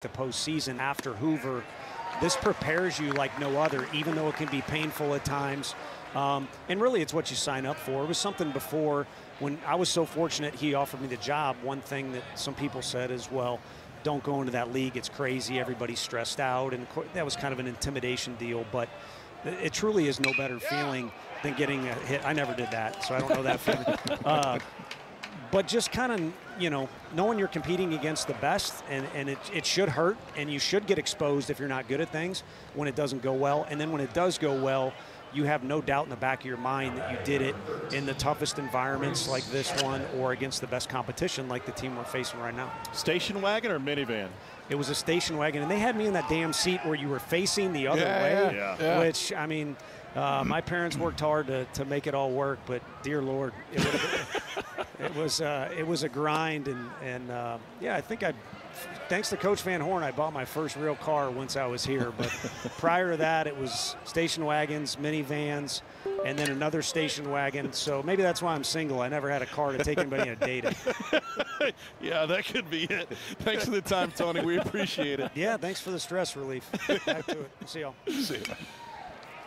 the postseason after Hoover. This prepares you like no other, even though it can be painful at times. And really, it's what you sign up for. It was something before when I was so fortunate he offered me the job. One thing that some people said is, well, don't go into that league. It's crazy. Everybody's stressed out. And that was kind of an intimidation deal. But it truly is no better feeling than getting a hit. I never did that, so I don't know that feeling. But just kind of, you know, knowing you're competing against the best, and it should hurt, and you should get exposed if you're not good at things when it doesn't go well. And then when it does go well, you have no doubt in the back of your mind that you did it in the toughest environments like this one or against the best competition like the team we're facing right now. Station wagon or minivan? It was a station wagon, and they had me in that damn seat where you were facing the other way, Yeah. which, I mean, my parents worked hard to make it all work, but dear Lord, it was a grind, and yeah, I think thanks to Coach Van Horn, I bought my first real car once I was here. But prior to that, it was station wagons, minivans, and then another station wagon. So maybe that's why I'm single. I never had a car to take anybody on a date. Yeah, that could be it. Thanks for the time, Tony. We appreciate it. Yeah, thanks for the stress relief. Back to it. See y'all. See ya.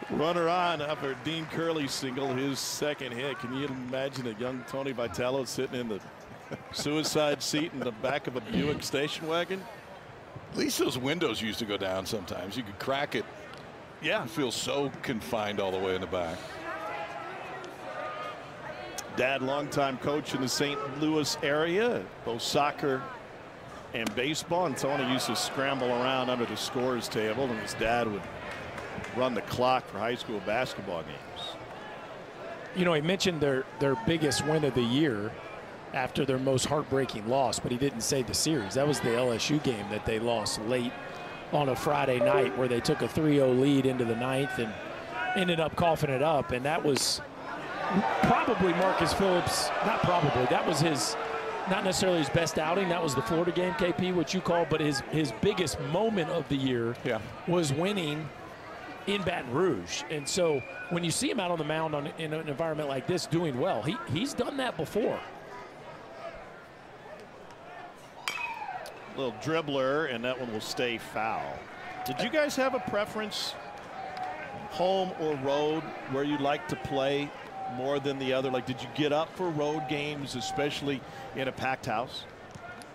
Runner on after Dean Curley's single, his second hit. Can you imagine a young Tony Vitello sitting in the suicide seat in the back of a Buick station wagon? At least those windows used to go down sometimes. You could crack it. Yeah. You feel so confined all the way in the back. Dad, longtime coach in the St. Louis area, both soccer and baseball. And Tony used to scramble around under the scores table, and his dad would run the clock for high school basketball games. You know, he mentioned their biggest win of the year after their most heartbreaking loss, but he didn't say the series. That was the LSU game that they lost late on a Friday night, where they took a 3-0 lead into the ninth and ended up coughing it up. And that was probably Marcus Phillips, not probably, that was his, not necessarily his best outing. That was the Florida game, KP, what you call, but his biggest moment of the year was winning in Baton Rouge. And so when you see him out on the mound in an environment like this doing well, he's done that before. Little dribbler, and that one will stay foul. Did you guys have a preference, home or road, where you like to play more than the other? Like, did you get up for road games, especially in a packed house?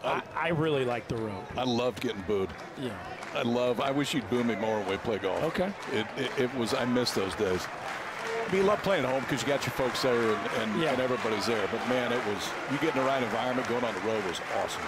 I really like the road. I loved getting booed. Yeah. I wish you'd boo me more when we play golf. Okay. I miss those days. I mean, you love playing at home because you got your folks there and everybody's there. But man, you get in the right environment, going on the road was awesome.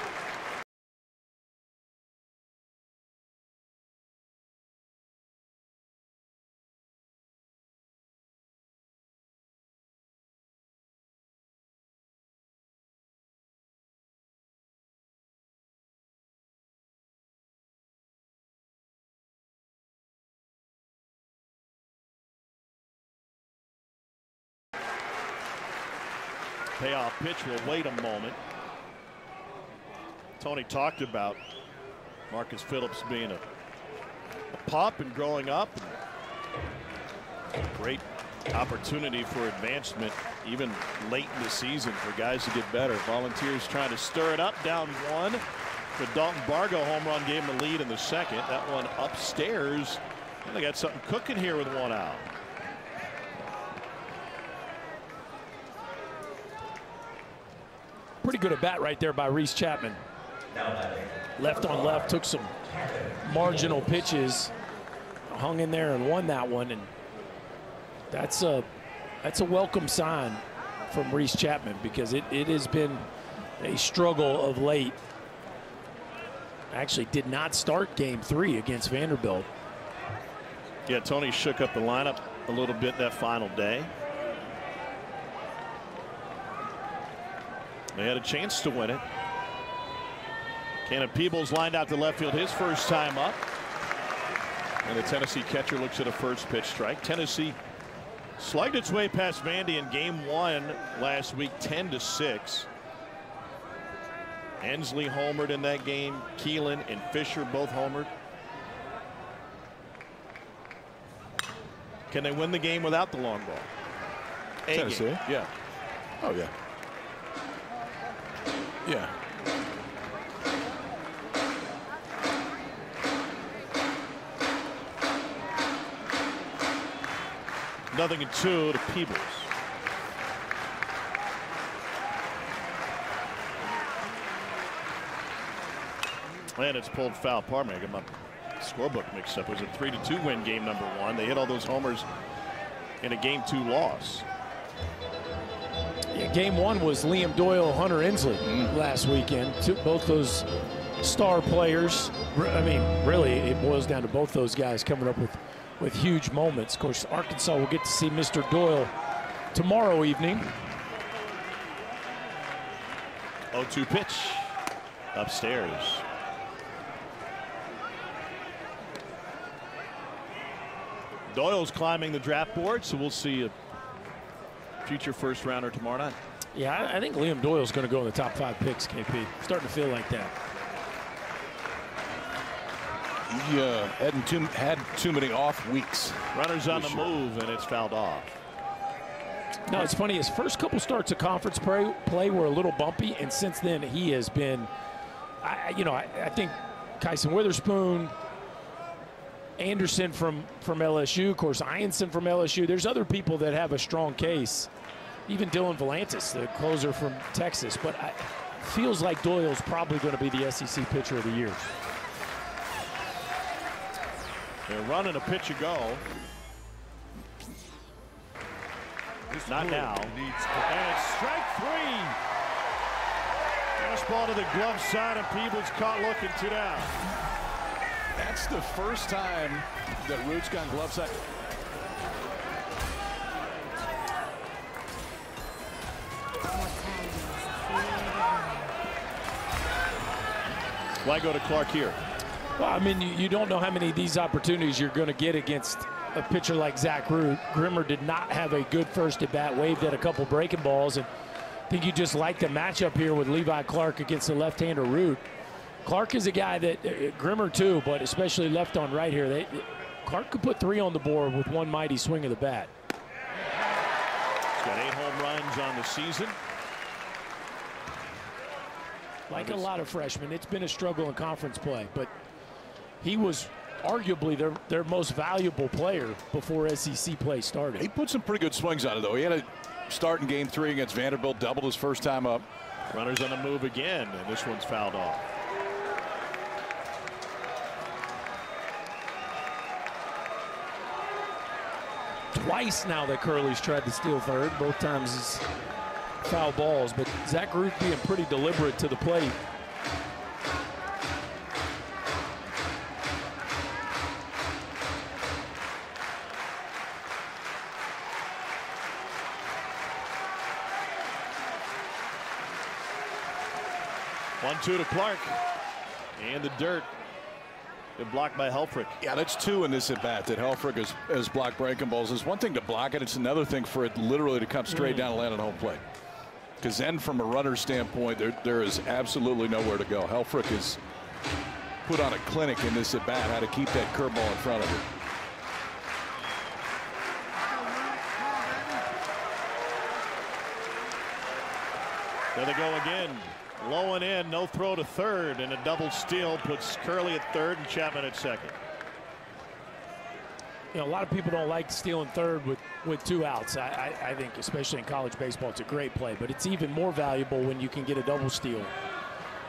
Payoff pitch will wait a moment. Tony talked about Marcus Phillips being a pup and growing up. And great opportunity for advancement even late in the season for guys to get better. Volunteers trying to stir it up, down one. The Dalton Bargo home run gave him the lead in the second. That one upstairs. And they got something cooking here with one out. Pretty good at bat right there by Reese Chapman. Left on left, took some marginal pitches, hung in there and won that one. And that's a welcome sign from Reese Chapman, because it has been a struggle of late. Actually did not start game 3 against Vanderbilt. Yeah, Tony shook up the lineup a little bit that final day. They had a chance to win it. Cannon Peebles lined out to left field his first time up. And the Tennessee catcher looks at a first pitch strike. Tennessee slugged its way past Vandy in game 1 last week, 10-6. Ensley homered in that game. Keelan and Fisher both homered. Can they win the game without the long ball? Tennessee? Yeah. Oh, yeah. Yeah. 0-2 to Peebles. And it's pulled foul. Pardon me, I got my scorebook mixed up. It was a 3-2 win game number 1. They hit all those homers in a game 2 loss. Yeah, game 1 was Liam Doyle, Hunter Inslee last weekend. Both those star players. I mean, really, it boils down to both those guys coming up with huge moments. Of course, Arkansas will get to see Mr. Doyle tomorrow evening. 0-2 pitch upstairs. Doyle's climbing the draft board, so we'll see a future first rounder tomorrow night. Yeah, I think Liam Doyle's going to go in the top 5 picks, KP. Starting to feel like that. He had too many off weeks. Runners on the move, and it's fouled off. No, it's funny. His first couple starts of conference play were a little bumpy, and since then he has been, I think Kyson Witherspoon, Anderson from LSU, of course, Ianson from LSU. There's other people that have a strong case. Even Dylan Volantis, the closer from Texas. But it feels like Doyle's probably going to be the SEC pitcher of the year. They're running a pitch ago. Not now. And it's strike 3. Fastball to the glove side, and Peebles caught looking 2 down. That's the first time that Root's gone glove side. Why go to Clark here? Well, I mean, you don't know how many of these opportunities you're going to get against a pitcher like Zach Root. Grimmer did not have a good first at bat, waved at a couple breaking balls, and I think you just like the matchup here with Levi Clark against the left-hander Root. Clark is a guy that, Grimmer too, but especially left on right here. Clark could put 3 on the board with one mighty swing of the bat. He's got 8 home runs on the season. Like a lot of freshmen, it's been a struggle in conference play, but he was arguably their most valuable player before SEC play started. He put some pretty good swings on it, though. He had a start in game 3 against Vanderbilt, doubled his first time up. Runners on the move again, and this one's fouled off. Twice now that Curley's tried to steal third. Both times it's foul balls, but Zach Root being pretty deliberate to the plate. One, 2 to Clark. And the dirt. Been blocked by Helfrich. Yeah, that's 2 in this at bat that Helfrich has blocked breaking balls. It's one thing to block it. It's another thing for it literally to come straight down and land on home plate. Because then from a runner's standpoint, there is absolutely nowhere to go. Helfrich has put on a clinic in this at bat, how to keep that curveball in front of it. There they go again. Low and in, no throw to third, and a double steal puts Curley at third and Chapman at second. You know, a lot of people don't like stealing third with 2 outs. I think, especially in college baseball, it's a great play, but it's even more valuable when you can get a double steal.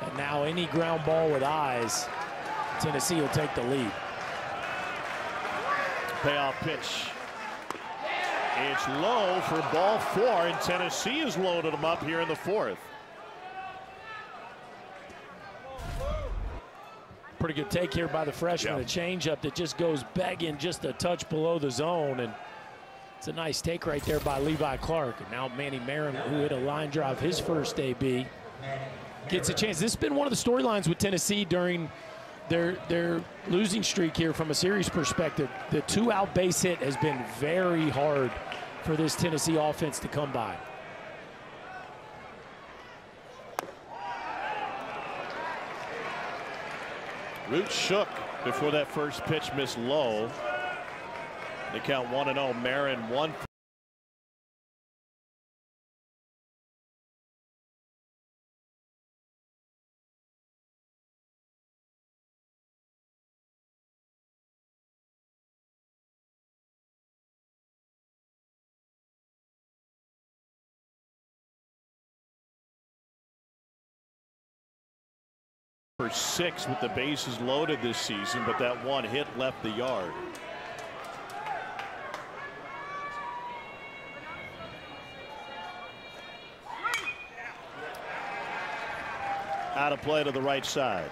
And now any ground ball with eyes, Tennessee will take the lead. Payoff pitch. It's low for ball 4, and Tennessee has loaded them up here in the 4th. Pretty good take here by the freshman. Yeah. A changeup that just goes begging just a touch below the zone, and it's a nice take right there by Levi Clark. And now Manny Marin, who hit a line drive his first AB, gets a chance. This has been one of the storylines with Tennessee during their losing streak here from a series perspective. The 2-out base hit has been very hard for this Tennessee offense to come by. Root shook before that first pitch missed low. They count 1-0. Marin 1. for 6 with the bases loaded this season, but that one hit left the yard. Out of play to the right side.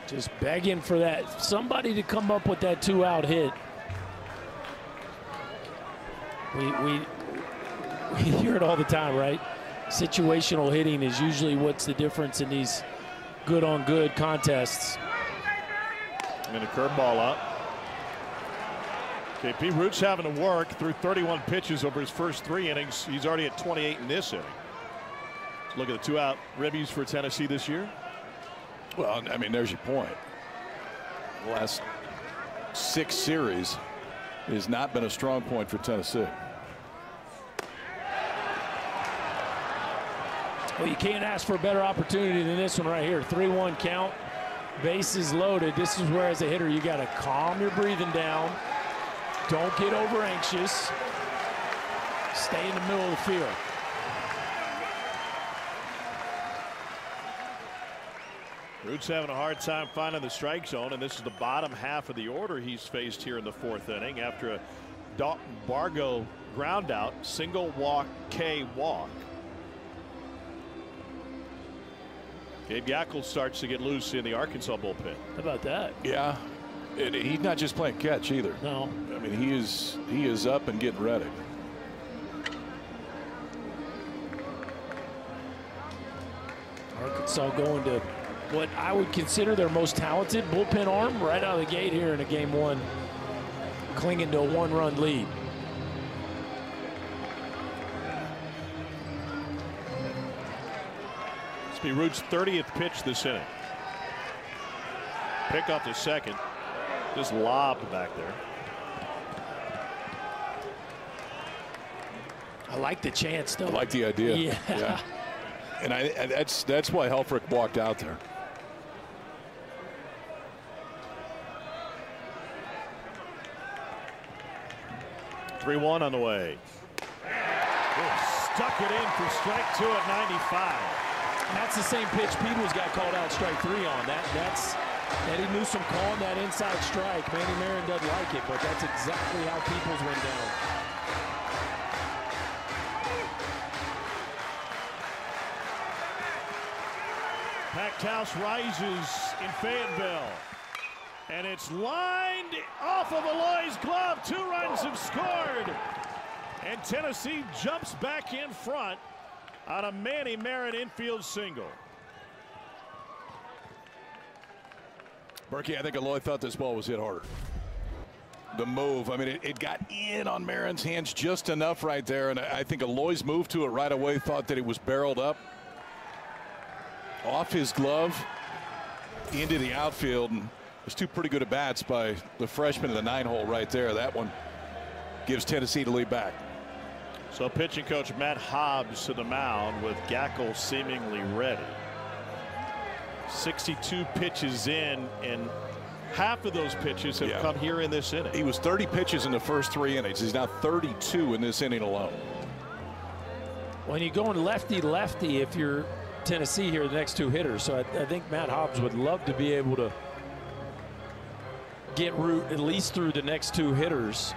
Just begging for that somebody to come up with that 2-out hit. We hear it all the time, right? Situational hitting is usually what's the difference in these good-on-good contests. And a curveball up. Okay, Pete Root's having to work through 31 pitches over his first 3 innings. He's already at 28 in this inning. Look at the 2-out ribbies for Tennessee this year. Well, I mean, there's your point. The last 6 series has not been a strong point for Tennessee. Well, you can't ask for a better opportunity than this one right here. 3-1 count, bases loaded. This is where, as a hitter, you got to calm your breathing down. Don't get over anxious. Stay in the middle of the field. Root's having a hard time finding the strike zone, and this is the bottom half of the order he's faced here in the 4th inning after a Dalton Bargo ground out, single walk, K walk. Gabe Yackel starts to get loose in the Arkansas bullpen. How about that? Yeah, and he's not just playing catch either. No. I mean, he is up and getting ready. Arkansas going to what I would consider their most talented bullpen arm right out of the gate here in a game 1, clinging to a 1-run lead. This will be Root's 30th pitch this inning. Pick up the second. Just lobbed back there. I like the chance, though. I like the idea. Yeah. And that's why Helfrich walked out there. (3-1) on the way. Stuck it in for strike 2 at 95. And that's the same pitch Peters got called out strike 3 on. That's Eddie Newsome calling that inside strike. Manny Marin doesn't like it, but that's exactly how Peoples went down. Packed house rises in Fayetteville. And it's lined off of Eloy's glove. 2 runs have scored. And Tennessee jumps back in front on a Manny Marin infield single. Berkey, I think Eloy thought this ball was hit harder. The move, I mean, it got in on Marin's hands just enough right there, and I think Eloy's move to it right away, thought that it was barreled up off his glove into the outfield, and there's 2 pretty good at bats by the freshman in the 9-hole right there. That one gives Tennessee the lead back. So pitching coach Matt Hobbs to the mound with Yackel seemingly ready. 62 pitches in, and half of those pitches have come here in this inning. He was 30 pitches in the first 3 innings. He's now 32 in this inning alone. When you're going lefty-lefty, if you're Tennessee here, the next 2 hitters, so I think Matt Hobbs would love to be able to get Root at least through the next 2 hitters.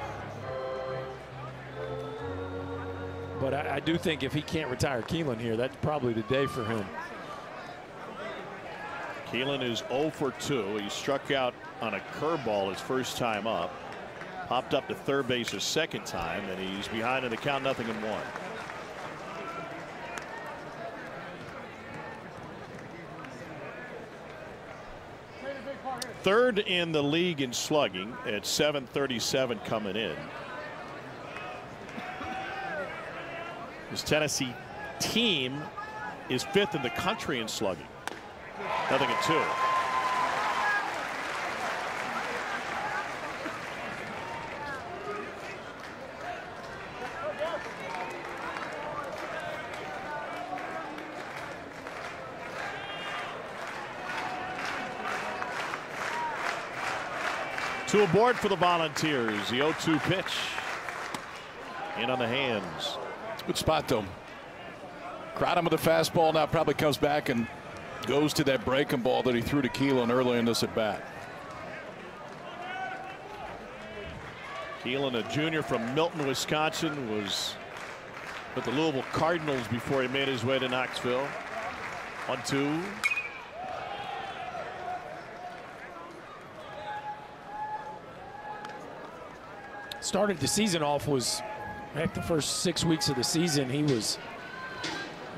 But I do think if he can't retire Keelan here, that's probably the day for him. Keelan is 0 for 2. He struck out on a curveball his first time up. Popped up to third base his second time, and he's behind in the count, 0-1. Third in the league in slugging at .737 coming in. This Tennessee team is 5th in the country in slugging. 0-2. Two aboard for the Volunteers. The 0-2 pitch. In on the hands. Good spot, though. Crowd him with a fastball, now probably comes back and goes to that breaking ball that he threw to Keelan early in this at bat. Keelan, a junior from Milton, Wisconsin, was with the Louisville Cardinals before he made his way to Knoxville. 1-2. Started the season off was, heck, the first 6 weeks of the season, he was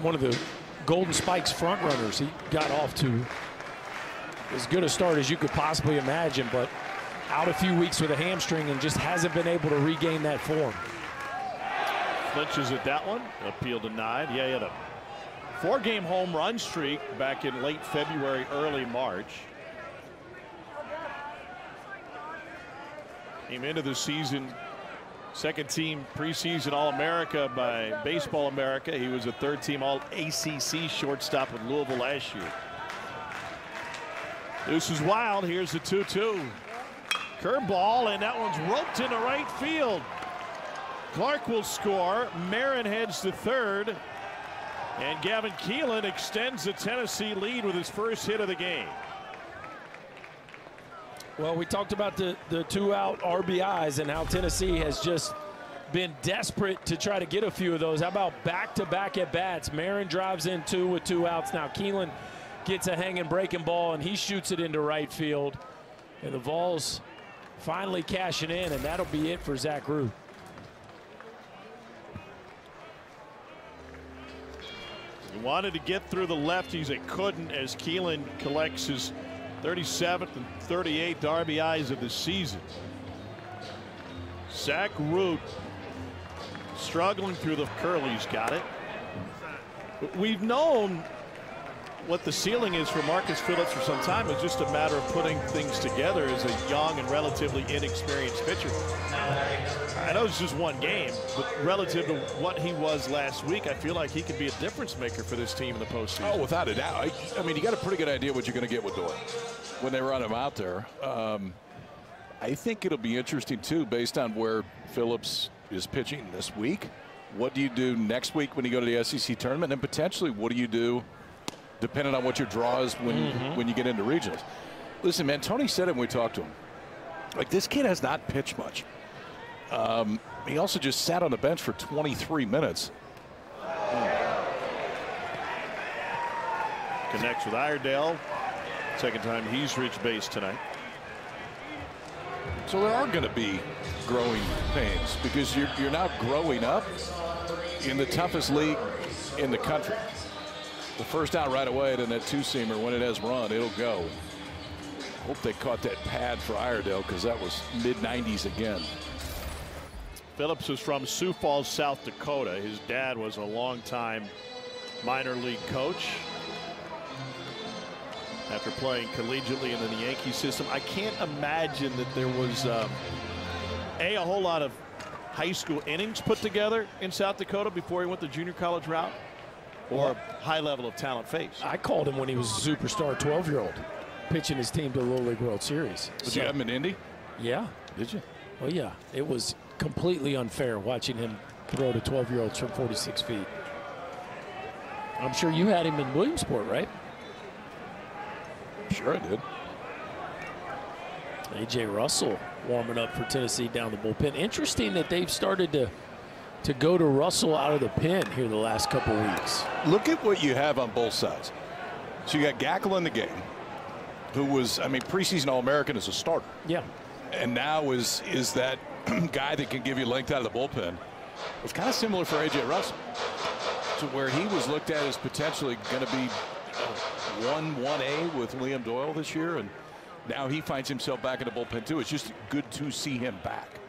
one of the Golden Spikes front runners. He got off to as good a start as you could possibly imagine, but out a few weeks with a hamstring and just hasn't been able to regain that form. Flinches at that one. Appeal denied. Yeah, he had a 4-game home run streak back in late February, early March. Came into the season second team preseason All-America by Baseball America. He was a third team All-ACC shortstop with Louisville last year. This is wild. Here's the 2-2. Curveball, and that one's roped into right field. Clark will score. Marin heads to third. And Gavin Keelan extends the Tennessee lead with his first hit of the game. Well, we talked about the 2-out RBIs and how Tennessee has just been desperate to try to get a few of those. How about back-to-back at-bats? Marin drives in 2 with 2 outs. Now Keelan gets a hanging breaking ball, and he shoots it into right field. And the Vols finally cashing in, and that'll be it for Zach Ruth. He wanted to get through the lefties. It couldn't as Keelan collects his 37th and 38th RBIs of the season. Zach Ruth struggling through the Curly's got it. We've known what the ceiling is for Marcus Phillips for some time. It's just a matter of putting things together as a young and relatively inexperienced pitcher. I know it's just one game, but relative to what he was last week, I feel like he could be a difference maker for this team in the postseason. Oh, without a doubt. I mean, you got a pretty good idea what you're going to get with Doyle when they run him out there. I think it'll be interesting, too, based on where Phillips is pitching this week. What do you do next week when you go to the SEC tournament? And potentially, what do you do depending on what your draw is when you get into regionals? Listen, man, Tony said it when we talked to him. Like, this kid has not pitched much. He also just sat on the bench for 23 minutes. Connects with Iredale. Second time he's reached base tonight. So there are going to be growing pains because you're now growing up in the toughest league in the country. The first out right away, then that two-seamer, when it has run, it'll go. Hope they caught that pad for Iredale because that was mid-90s again. Phillips is from Sioux Falls, South Dakota. His dad was a longtime minor league coach. After playing collegiately in the Yankee system, I can't imagine that there was a whole lot of high school innings put together in South Dakota before he went the junior college route, or a high level of talent faced. I called him when he was a superstar 12-year-old, pitching his team to the Little League World Series. Did you have him in Indy? Yeah. Did you? Well, yeah. It was completely unfair watching him throw to 12-year-olds from 46 feet. I'm sure you had him in Williamsport, right? Sure I did. A.J. Russell warming up for Tennessee down the bullpen. Interesting that they've started to go to Russell out of the pen here the last couple weeks. Look at what you have on both sides. So you got Gackle in the game, who was, I mean, preseason All-American as a starter. Yeah. And now is that guy that can give you length out of the bullpen. It's kind of similar for A.J. Russell, to where he was looked at as potentially going to be 1A with Liam Doyle this year, and now he finds himself back in the bullpen too. It's just good to see him back.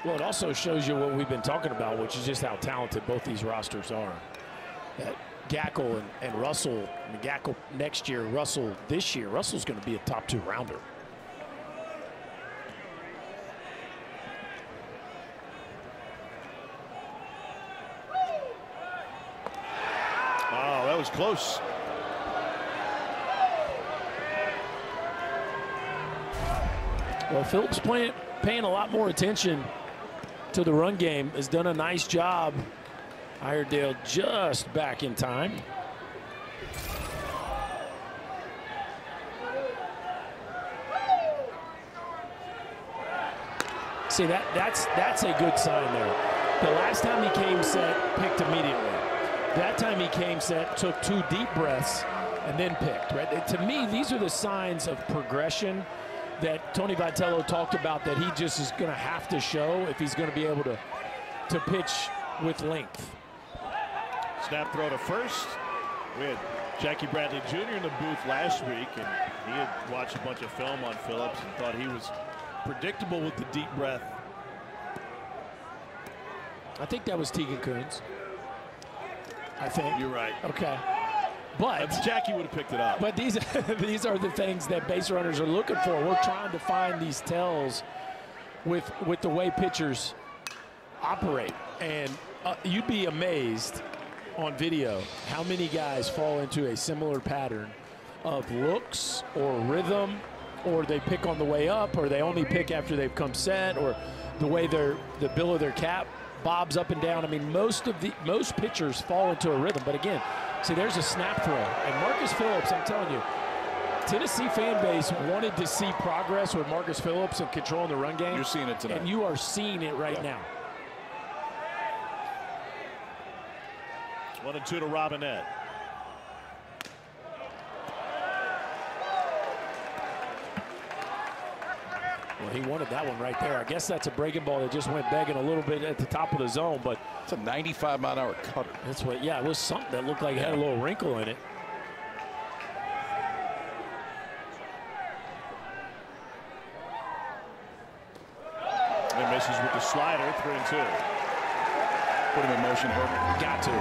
Well, it also shows you what we've been talking about, which is just how talented both these rosters are. That Gackle and Russell, I mean, Gackle next year, Russell this year. Russell's going to be a top 2 rounder. Oh, that was close. Well, Phillips paying a lot more attention to the run game has done a nice job. Iredale just back in time. See, that's a good sign there. The last time he came set, picked immediately. That time he came set, took 2 deep breaths, and then picked. Right? To me, these are the signs of progression that Tony Vitello talked about that he just is going to have to show if he's going to be able to pitch with length. Snap throw to first. We had Jackie Bradley Jr. in the booth last week, and he had watched a bunch of film on Phillips and thought he was predictable with the deep breath. I think that was Tegan Kuhns. I think. You're right. Okay. But Jackie would have picked it up. But these are the things that base runners are looking for. We're trying to find these tells with the way pitchers operate. And you'd be amazed on video how many guys fall into a similar pattern of looks or rhythm, or they pick on the way up, or they only pick after they've come set, or the way the bill of their cap bobs up and down. I mean, most pitchers fall into a rhythm. But again, see, there's a snap throw. And Marcus Phillips, I'm telling you, Tennessee fan base wanted to see progress with Marcus Phillips and controlling the run game. You're seeing it tonight. And you are seeing it right now. 1-2 to Robinette. Well, he wanted that one right there. I guess that's a breaking ball that just went begging a little bit at the top of the zone, but it's a 95-mile-an-hour cutter. That's what, yeah, it was something that looked like it had a little wrinkle in it. And misses with the slider, 3-2. Put him in motion, Herb. Got to.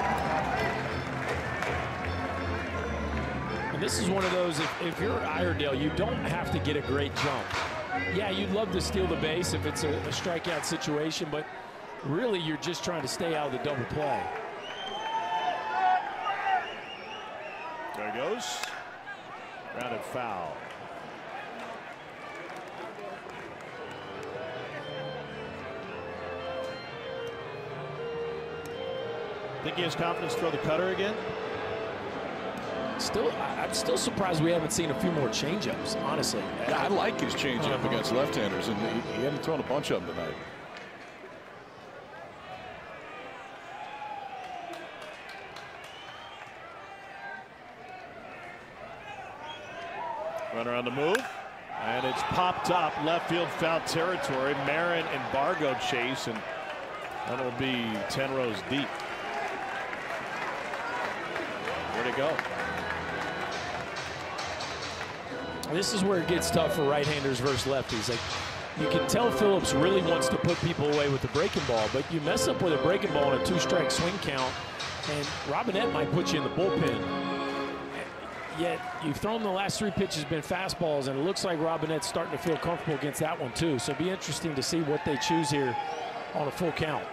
And this is one of those, if you're Iredale, you don't have to get a great jump. Yeah, you'd love to steal the base if it's a strikeout situation, but really you're just trying to stay out of the double play. There he goes. Grounded foul. Think he has confidence to throw the cutter again? I'm still surprised we haven't seen a few more changeups, honestly. I like his changeup against left-handers, and he hadn't thrown a bunch of them tonight. Runner on the move, and it's popped up left field foul territory. Marin and Bargo chase, and that'll be 10 rows deep. Where'd it go? This is where it gets tough for right-handers versus lefties. Like, you can tell Phillips really wants to put people away with the breaking ball, but you mess up with a breaking ball and a 2-strike swing count, and Robinette might put you in the bullpen. Yet you've thrown the last 3 pitches, been fastballs, and it looks like Robinette's starting to feel comfortable against that one too. So it'll be interesting to see what they choose here on a full count.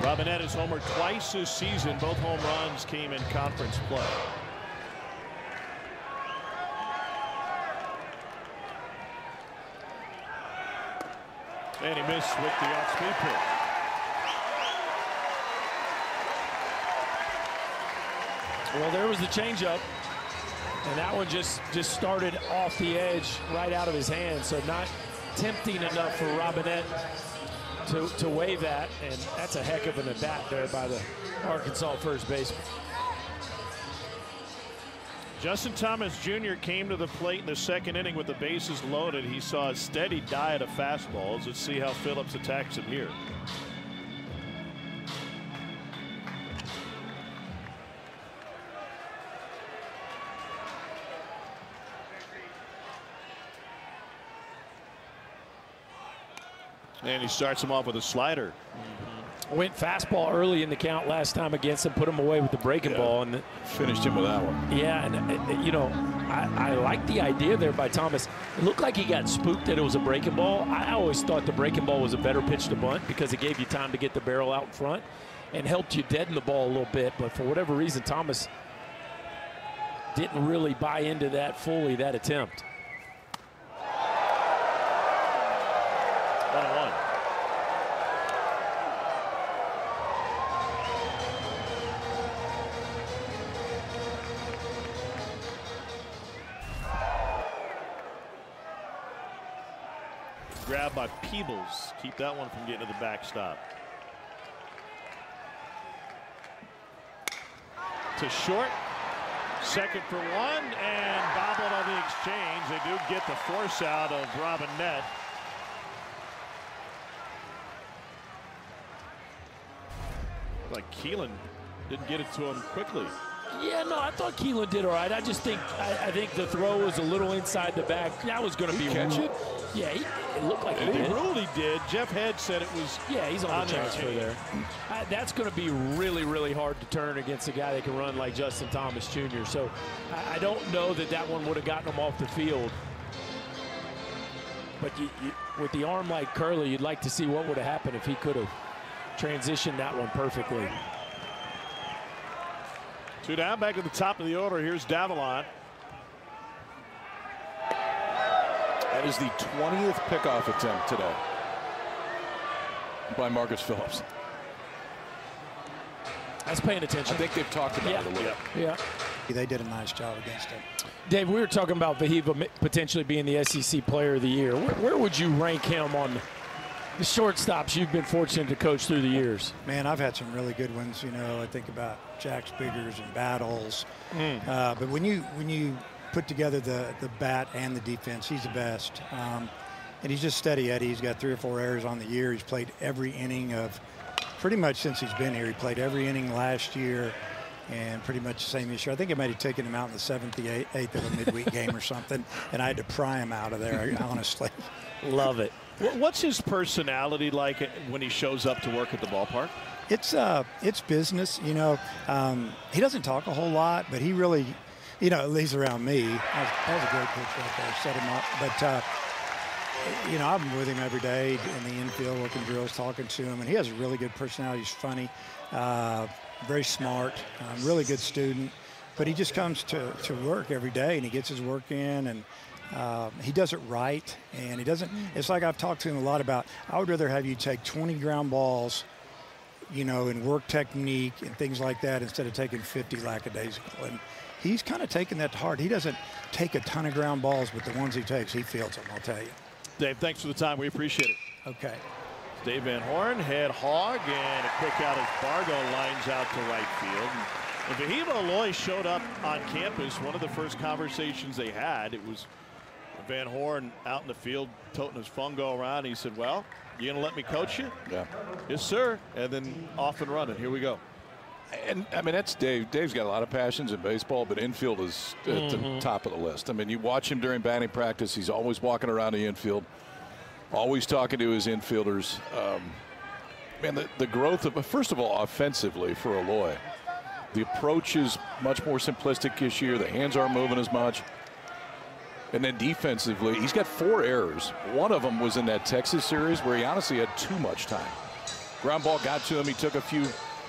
Robinette has homered twice this season. Both home runs came in conference play. And he missed with the off-speed pitch. Well, there was the changeup, and that one just started off the edge right out of his hand. So not tempting enough for Robinette to wave that, and that's a heck of an at-bat there by the Arkansas first baseman. Justin Thomas Jr. came to the plate in the second inning with the bases loaded. He saw a steady diet of fastballs. Let's see how Phillips attacks him here. And he starts him off with a slider. Went fastball early in the count last time against him, put him away with the breaking ball, and finished him with that one. Yeah, and you know, I like the idea there by Thomas. It looked like he got spooked that it was a breaking ball. I always thought the breaking ball was a better pitch to bunt because it gave you time to get the barrel out in front and helped you deaden the ball a little bit. But for whatever reason, Thomas didn't really buy into that fully, that attempt. 1-1. Grab by Peebles. Keep that one from getting to the backstop. To short. Second for one, and bobbled on the exchange. They do get the force out of Robinette. Like Keelan didn't get it to him quickly. Yeah, no, I thought Keelan did all right. I just think I think the throw was a little inside the back. That was going to be catch it. Yeah, it looked like He it did. really did. Jeff Head said it was. Yeah, he's on the transfer there. That's going to be really, really hard to turn against a guy that can run like Justin Thomas Jr. So I don't know that one would have gotten him off the field. But with the arm like Curley, you'd like to see what would have happened if he could have transitioned that one perfectly. 2 down, back to the top of the order. Here's Davalon. That is the 20th pickoff attempt today by Marcus Phillips. That's paying attention. I think they've talked about it a little. Yeah. They did a nice job against him. Dave, we were talking about Vahiva potentially being the SEC Player of the Year. Where would you rank him on the shortstops you've been fortunate to coach through the years? Man, I've had some really good ones. You know, I think about Jack Spiggers and Battles. But when you put together the bat and the defense, he's the best. And he's just steady Eddie. He's got 3 or 4 errors on the year. He's played every inning of pretty much since he's been here. He played every inning last year and pretty much the same this year. I think I might have taken him out in the 7th, the 8th of a midweek game or something, and I had to pry him out of there, honestly. Love it. What's his personality like when he shows up to work at the ballpark? It's business, you know. He doesn't talk a whole lot, but he really, you know, at least around me. That was a great pitch right there, set him up. But, you know, I'm with him every day in the infield, working drills, talking to him, and he has a really good personality. He's funny, very smart, really good student. But he just comes to work every day, and he gets his work in, and he does it right, and he doesn't. It's like I've talked to him a lot about. I would rather have you take 20 ground balls, you know, and work technique and things like that instead of taking 50 lackadaisical. And he's kind of taking that to heart. He doesn't take a ton of ground balls, but the ones he takes, he feels them. I'll tell you. Dave, thanks for the time. We appreciate it. Okay. Dave Van Horn, head hog, and a quick out as Bargo lines out to right field. And Vahiva Aloy showed up on campus. One of the first conversations they had, it was Van Horn out in the field toting his fungo around. He said, well, you going to let me coach you? Yeah. Yes, sir. And then off and running. Here we go. And, I mean, that's Dave. Dave's got a lot of passions in baseball, but infield is at the top of the list. I mean, you watch him during batting practice. He's always walking around the infield, always talking to his infielders. Man, the growth of, first of all, offensively for Aloy, the approach is much more simplistic this year. The hands aren't moving as much. And then defensively, he's got 4 errors. One of them was in that Texas series where he honestly had too much time. Ground ball got to him. He took a few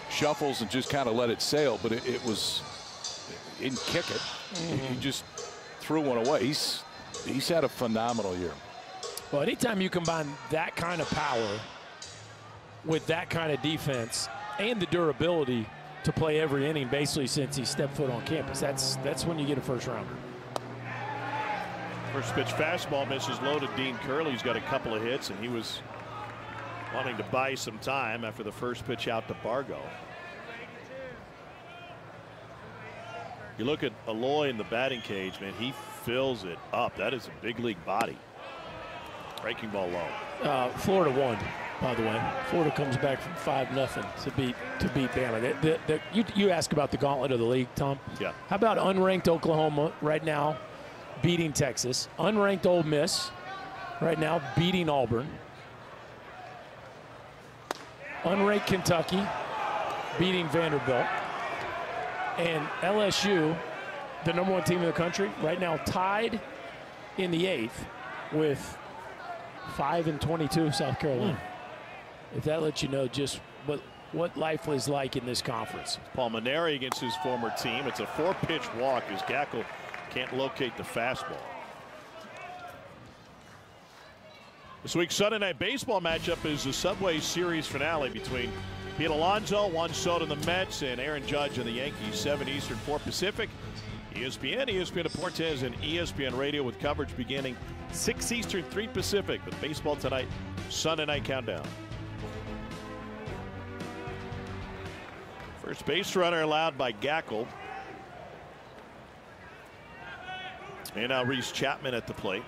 shuffles and just kind of let it sail, but it was, he didn't kick it. He just threw one away. He's had a phenomenal year. Well, anytime you combine that kind of power with that kind of defense and the durability to play every inning basically since he stepped foot on campus, that's when you get a first rounder. First pitch fastball misses low to Dean Curley's got a couple of hits, and he was wanting to buy some time after the first pitch out to Bargo. You look at Aloy in the batting cage, man, he fills it up. That is a big league body. Breaking ball low. Florida won, by the way. Florida comes back from 5-0 to beat Bama. You ask about the gauntlet of the league, Tom. Yeah. How about unranked Oklahoma right now beating Texas? Unranked Ole Miss right now beating Auburn. Unranked Kentucky beating Vanderbilt. And LSU, the #1 team in the country, right now tied in the 8th with 5-22 South Carolina. If that lets you know just what life is like in this conference. Palmineri against his former team. It's a 4-pitch walk as Gackle can't locate the fastball. This week's Sunday Night Baseball matchup is the Subway Series finale between Pete Alonso, Juan Soto and the Mets, and Aaron Judge and the Yankees. 7 Eastern, 4 Pacific. ESPN, ESPN Deportes, and ESPN Radio with coverage beginning 6 Eastern, 3 Pacific with baseball tonight, Sunday Night Countdown. First base runner allowed by Gackle. And now Reese Chapman at the plate.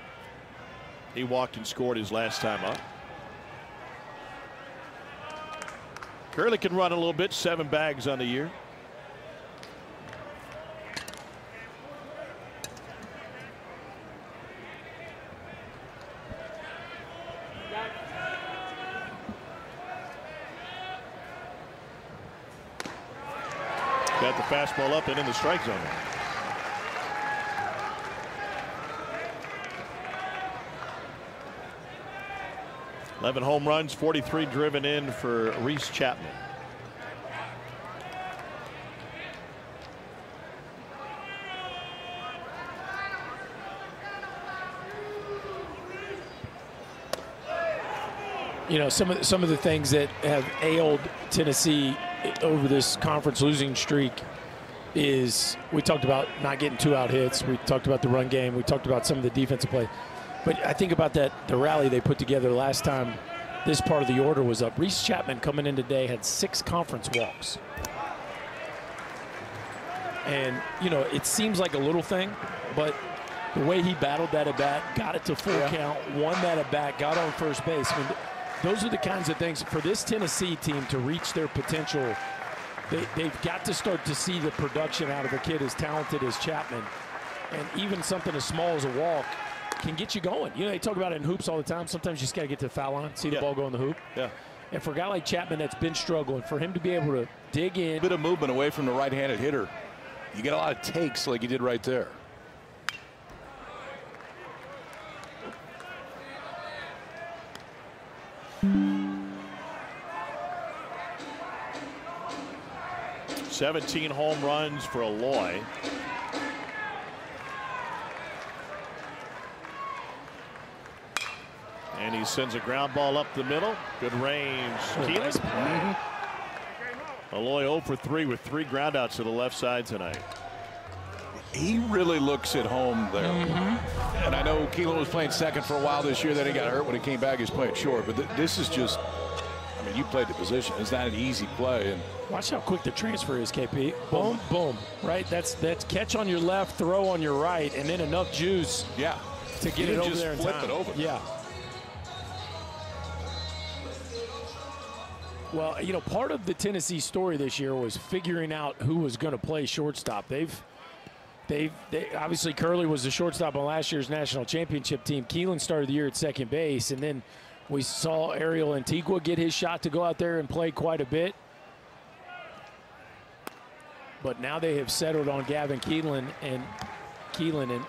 He walked and scored his last time up. Curley can run a little bit, 7 bags on the year. Got the fastball up and in the strike zone. Eleven home runs, 43 driven in for Reese Chapman. You know, some of the things that have ailed Tennessee over this conference losing streak is we talked about not getting 2-out hits. We talked about the run game. We talked about some of the defensive play. But I think about the rally they put together last time this part of the order was up. Reese Chapman coming in today had 6 conference walks. And, you know, it seems like a little thing, but the way he battled that at bat, got it to full count, won that at bat, got on first base. I mean, those are the kinds of things for this Tennessee team to reach their potential. They've got to start to see the production out of a kid as talented as Chapman. And even something as small as a walk can get you going. You know, they talk about it in hoops all the time. Sometimes you just got to get to the foul line, see the ball go in the hoop. Yeah. And for a guy like Chapman that's been struggling, for him to be able to dig in. A bit of movement away from the right-handed hitter. You get a lot of takes like you did right there. "17 home runs for Aloy. And he sends a ground ball up the middle. Good range. Keelan. Aloy 0 for 3 with 3 groundouts to the left side tonight. He really looks at home there. And I know Keelan was playing second for a while this year. Then he got hurt when he came back. He's playing short. But this is just, I mean, you played the position. It's not an easy play. And watch how quick the transfer is, KP. Boom, boom. Right? That's catch on your left, throw on your right, and then enough juice. Yeah. To get it over there in time. Flip it over. Yeah. Well, you know, part of the Tennessee story this year was figuring out who was going to play shortstop. They obviously Curley was the shortstop on last year's national championship team. Keelan started the year at second base, and then we saw Ariel Antigua get his shot to go out there and play quite a bit. But now they have settled on Gavin Keelan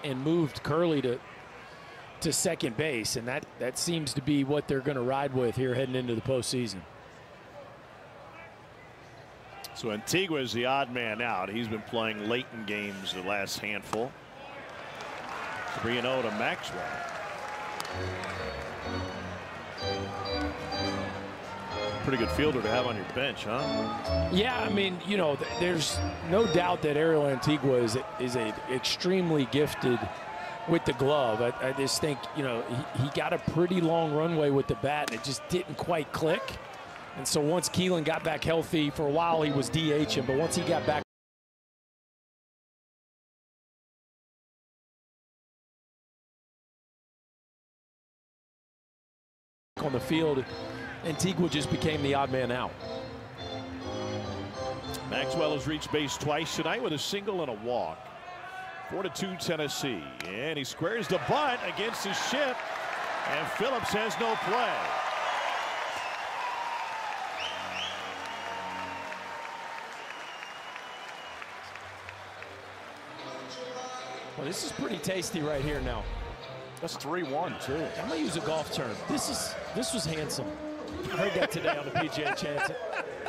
and moved Curley to second base, and that seems to be what they're going to ride with here heading into the postseason. So Antigua is the odd man out. He's been playing late in games the last handful. 3-0 to Maxwell. Pretty good fielder to have on your bench, huh? Yeah, I mean, you know, there's no doubt that Ariel Antigua is a extremely gifted with the glove. I just think, you know, he got a pretty long runway with the bat, and it just didn't quite click. And so once Keelan got back healthy, for a while he was DHing, but once he got back on the field, Antigua just became the odd man out. Maxwell has reached base twice tonight with a single and a walk. 4-2 Tennessee, and he squares the bunt against his ship, and Phillips has no play. Well, this is pretty tasty right here now. that's 3-1 too. I'm gonna use a golf term. This was handsome. I heard that today on the PGA Chance.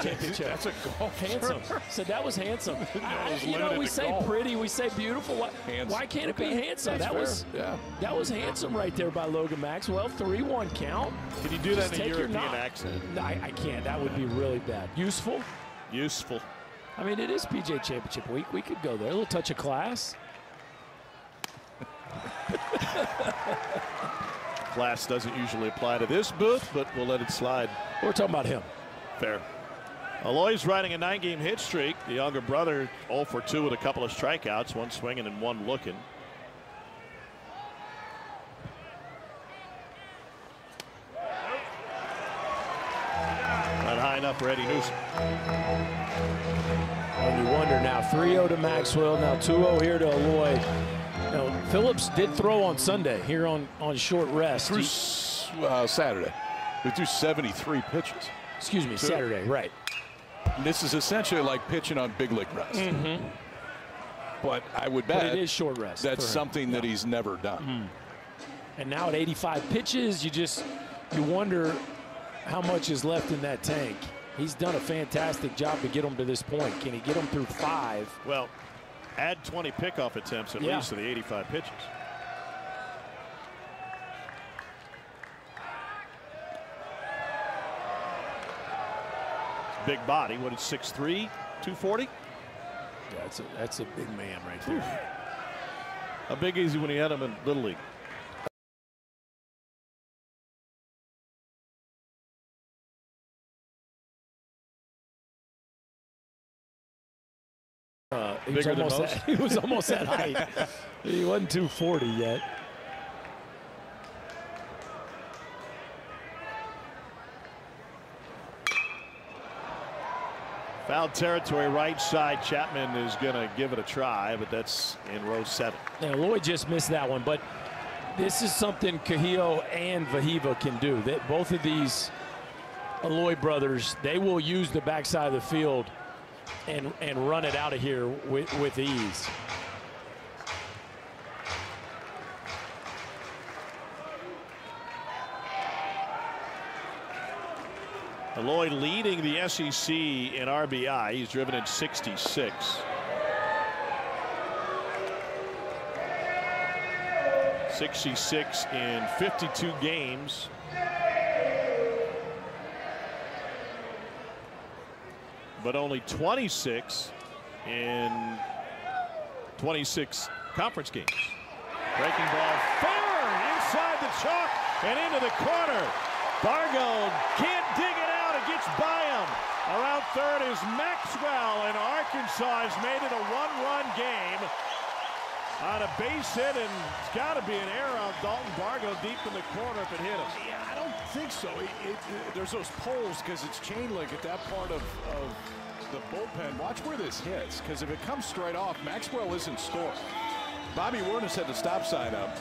championship. That's a golf handsome. term. So that was handsome. was You know, limited we to say golf. pretty, we say beautiful. Handsome. Why can't it be handsome? That's fair. That was handsome right there by Logan Maxwell. 3-1 count. Can you do that Just in a take your European knock. accent? No, I can't. That would be really bad. Useful. Useful. I mean, it is PGA Championship week. We could go there. A little touch of class. Class doesn't usually apply to this booth, but we'll let it slide. We're talking about him. Fair. Aloy's riding a 9-game hit streak. The younger brother 0 for 2 with a couple of strikeouts, one swinging and one looking. Not high enough for Eddie Newsom. And you wonder now, 3-0 to Maxwell, now 2-0 here to Aloy. Now, Phillips did throw on Sunday here on short rest. Through Saturday. We threw 73 pitches. Excuse me, Saturday, right. And this is essentially like pitching on big league rest. But I would bet But it is short rest. that's for him. something that he's never done. And now at 85 pitches, you wonder how much is left in that tank. He's done a fantastic job to get him to this point. Can he get him through 5? Well, add 20 pickoff attempts at least to the 85 pitches. Big body. What is 6'3", 240? Yeah, that's a big man right there. A big easy when he had him in Little League. He was almost that height. He wasn't 240 yet. Foul territory, right side. Chapman is going to give it a try, but that's in row 7. Now, Lloyd just missed that one, but this is something Cahillo and Vahiva can do. Both of these Aloy brothers, they will use the backside of the field and run it out of here with ease. Aloy leading the SEC in RBI. He's driven in 66. '66 in 52 games. But only 26 in 26 conference games. Breaking ball fair inside the chalk and into the corner. Bargo can't dig it out. It gets by him. Around third is Maxwell, and Arkansas has made it a 1-run game on a base hit, and it's got to be an error on Dalton Bargo deep in the corner if it hit him. Yeah, I don't think so. There's those poles because it's chain link at that part of the bullpen. Watch where this hits, because if it comes straight off, Maxwell isn't scoring. Bobby Wernis had the stop sign up,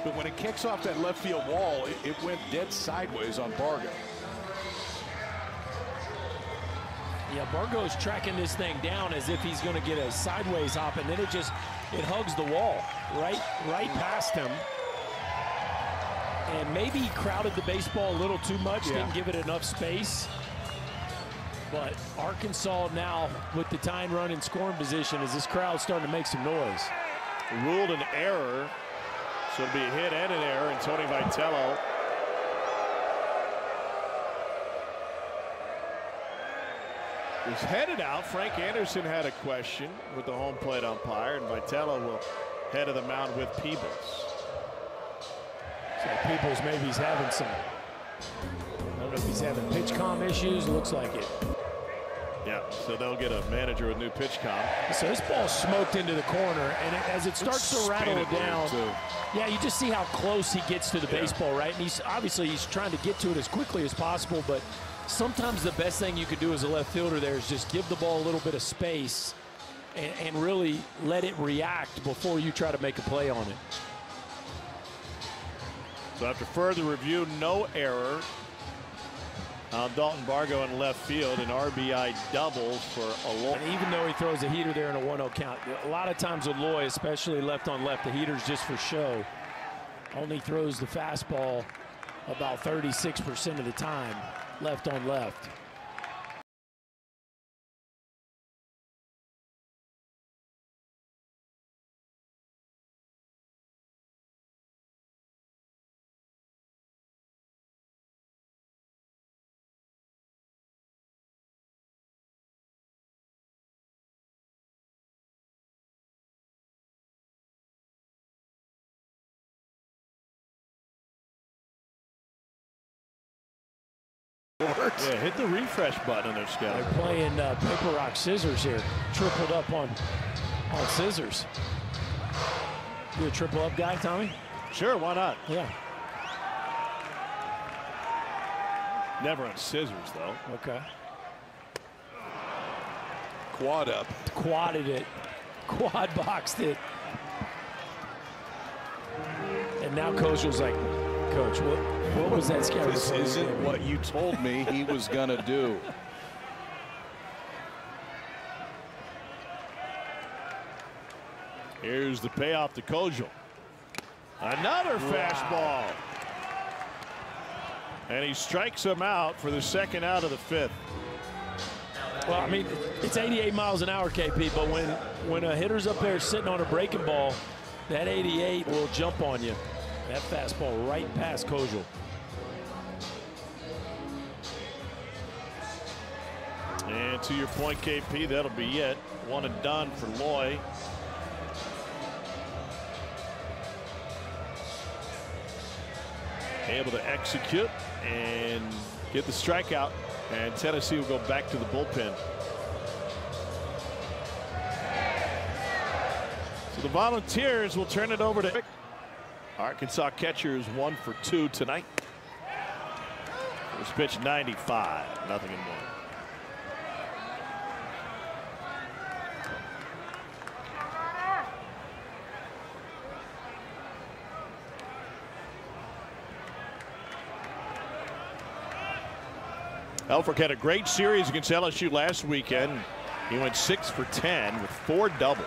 but when it kicks off that left field wall, it went dead sideways on Bargo. Yeah, Bargo's tracking this thing down as if he's going to get a sideways hop, and then it hugs the wall right past him. And maybe he crowded the baseball a little too much, didn't give it enough space. But Arkansas now with the tying run in scoring position as this crowd's starting to make some noise. Ruled an error, so it'll be a hit and an error, and Tony Vitello is headed out. Frank Anderson had a question with the home plate umpire, and Vitello will head of the mound with Peebles. So Peebles, maybe he's having some, I don't know if he's having pitch comm issues. Looks like it. Yeah, so they'll get a manager with new pitch comm. So this ball smoked into the corner, and as it starts to rattle it down, yeah, you just see how close he gets to the baseball, right? And he's trying to get to it as quickly as possible, but sometimes the best thing you could do as a left fielder there is just give the ball a little bit of space and really let it react before you try to make a play on it. So after further review, no error on Dalton Bargo in left field, an RBI double for Aloy. And even though he throws a heater there in a 1-0 count, a lot of times with Aloy, especially left on left, the heater's just for show. Only throws the fastball about 36% of the time left on left. Yeah, hit the refresh button on their schedule. They're playing paper, rock, scissors here. Tripled up on scissors. You a triple up guy, Tommy? Sure, why not? Yeah. Never on scissors, though. Okay. Quad up. Quadded it. Quad boxed it. And now Kojal's like, Coach, what was that scary? This isn't what you told me he was going to do. Here's the payoff to Kojal. Another fastball. And he strikes him out for the second out of the fifth. Well, I mean, it's 88 miles an hour, KP, but when a hitter's up there sitting on a breaking ball, that 88 will jump on you. That fastball right past Kojal. And to your point, KP, that'll be it. One and done for Loy. Able to execute and get the strikeout, and Tennessee will go back to the bullpen. So the Volunteers will turn it over to Arkansas catchers 1 for 2 tonight. First pitch 95, nothing in one. Helfrich had a great series against LSU last weekend. He went 6 for 10 with 4 doubles.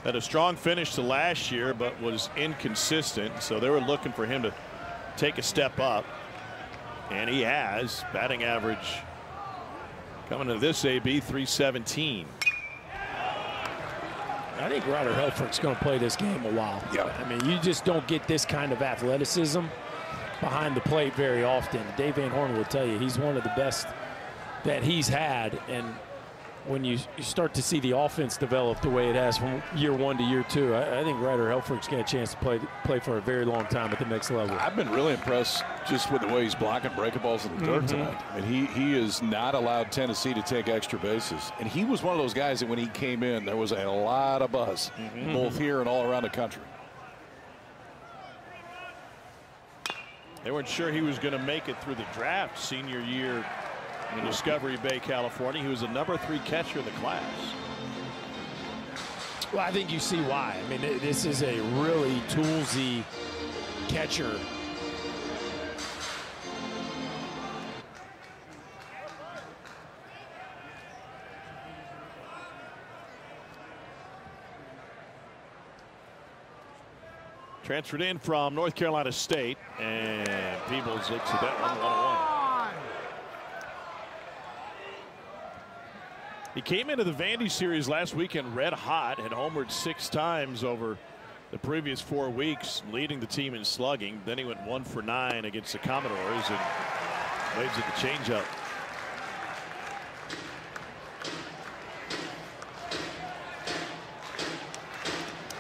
Had a strong finish to last year, but was inconsistent. So they were looking for him to take a step up. And he has. Batting average coming to this AB, 317. I think Ryder Helfrich's going to play this game a while. Yeah. I mean, you just don't get this kind of athleticism behind the plate very often. Dave Van Horn will tell you he's one of the best that he's had. And when you start to see the offense develop the way it has from year 1 to year 2, I think Ryder Helfrich's got a chance to play for a very long time at the next level. I've been really impressed just with the way he's blocking breaking balls in the dirt tonight. I mean, he has not allowed Tennessee to take extra bases. And he was one of those guys that when he came in, there was a lot of buzz, both here and all around the country. They weren't sure he was going to make it through the draft senior year in Discovery Bay, California. He was the number 3 catcher in the class. Well, I think you see why. I mean, this is a really toolsy catcher. Transferred in from North Carolina State, and Peebles looks at that one 1-1. He came into the Vandy series last weekend red hot, had homered 6 times over the previous 4 weeks, leading the team in slugging. Then he went 1 for 9 against the Commodores and waves at the changeup.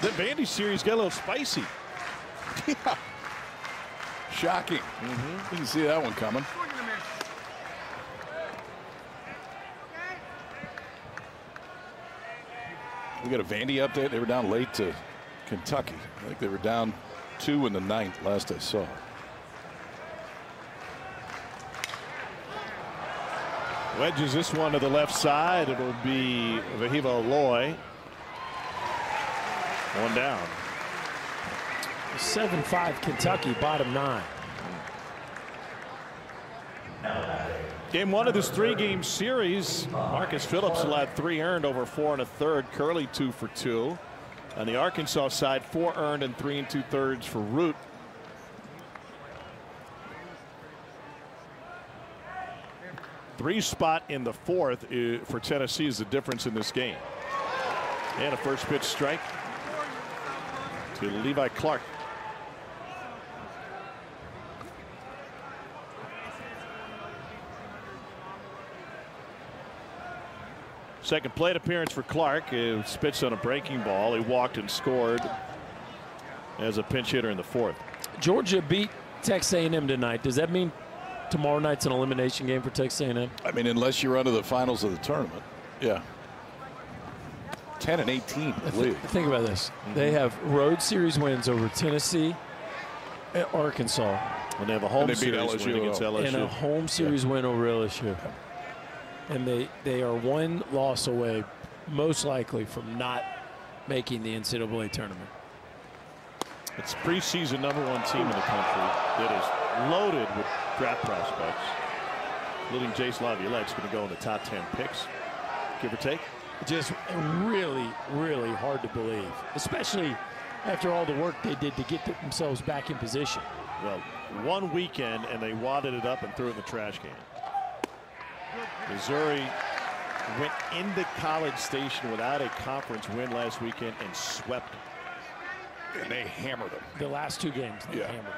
The Vandy series got a little spicy. Yeah. Shocking. Didn't see that one coming. We got a Vandy update. They were down late to Kentucky. I think they were down 2 in the 9th last I saw. Wedges this one to the left side. It'll be Vahiva Loy. 1 down. 7-5 Kentucky, bottom 9. Game 1 of this 3-game series. Marcus Phillips allowed 3 earned over 4 1/3. Curley 2 for 2. On the Arkansas side, 4 earned and 3 2/3 for Root. Three spot in the 4th for Tennessee is the difference in this game. And a first pitch strike to Levi Clark. Second plate appearance for Clark. He spits on a breaking ball. He walked and scored as a pinch hitter in the 4th. Georgia beat Texas A&M tonight. Does that mean tomorrow night's an elimination game for Texas A&M? I mean, unless you're under the finals of the tournament. Yeah. 10-18, I believe. Think about this. They have road series wins over Tennessee, Arkansas. And they have a home beat series LSU win against LSU. And a home series win over LSU. And they are one loss away, most likely, from not making the NCAA tournament. It's preseason #1 team in the country that is loaded with draft prospects, including Jace Laviolette's going to go in the top 10 picks, give or take. Just really, really hard to believe, especially after all the work they did to get themselves back in position. Well, one weekend and they wadded it up and threw it in the trash can. Missouri went into College Station without a conference win last weekend and swept them. And they hammered them. The last two games, they hammered them.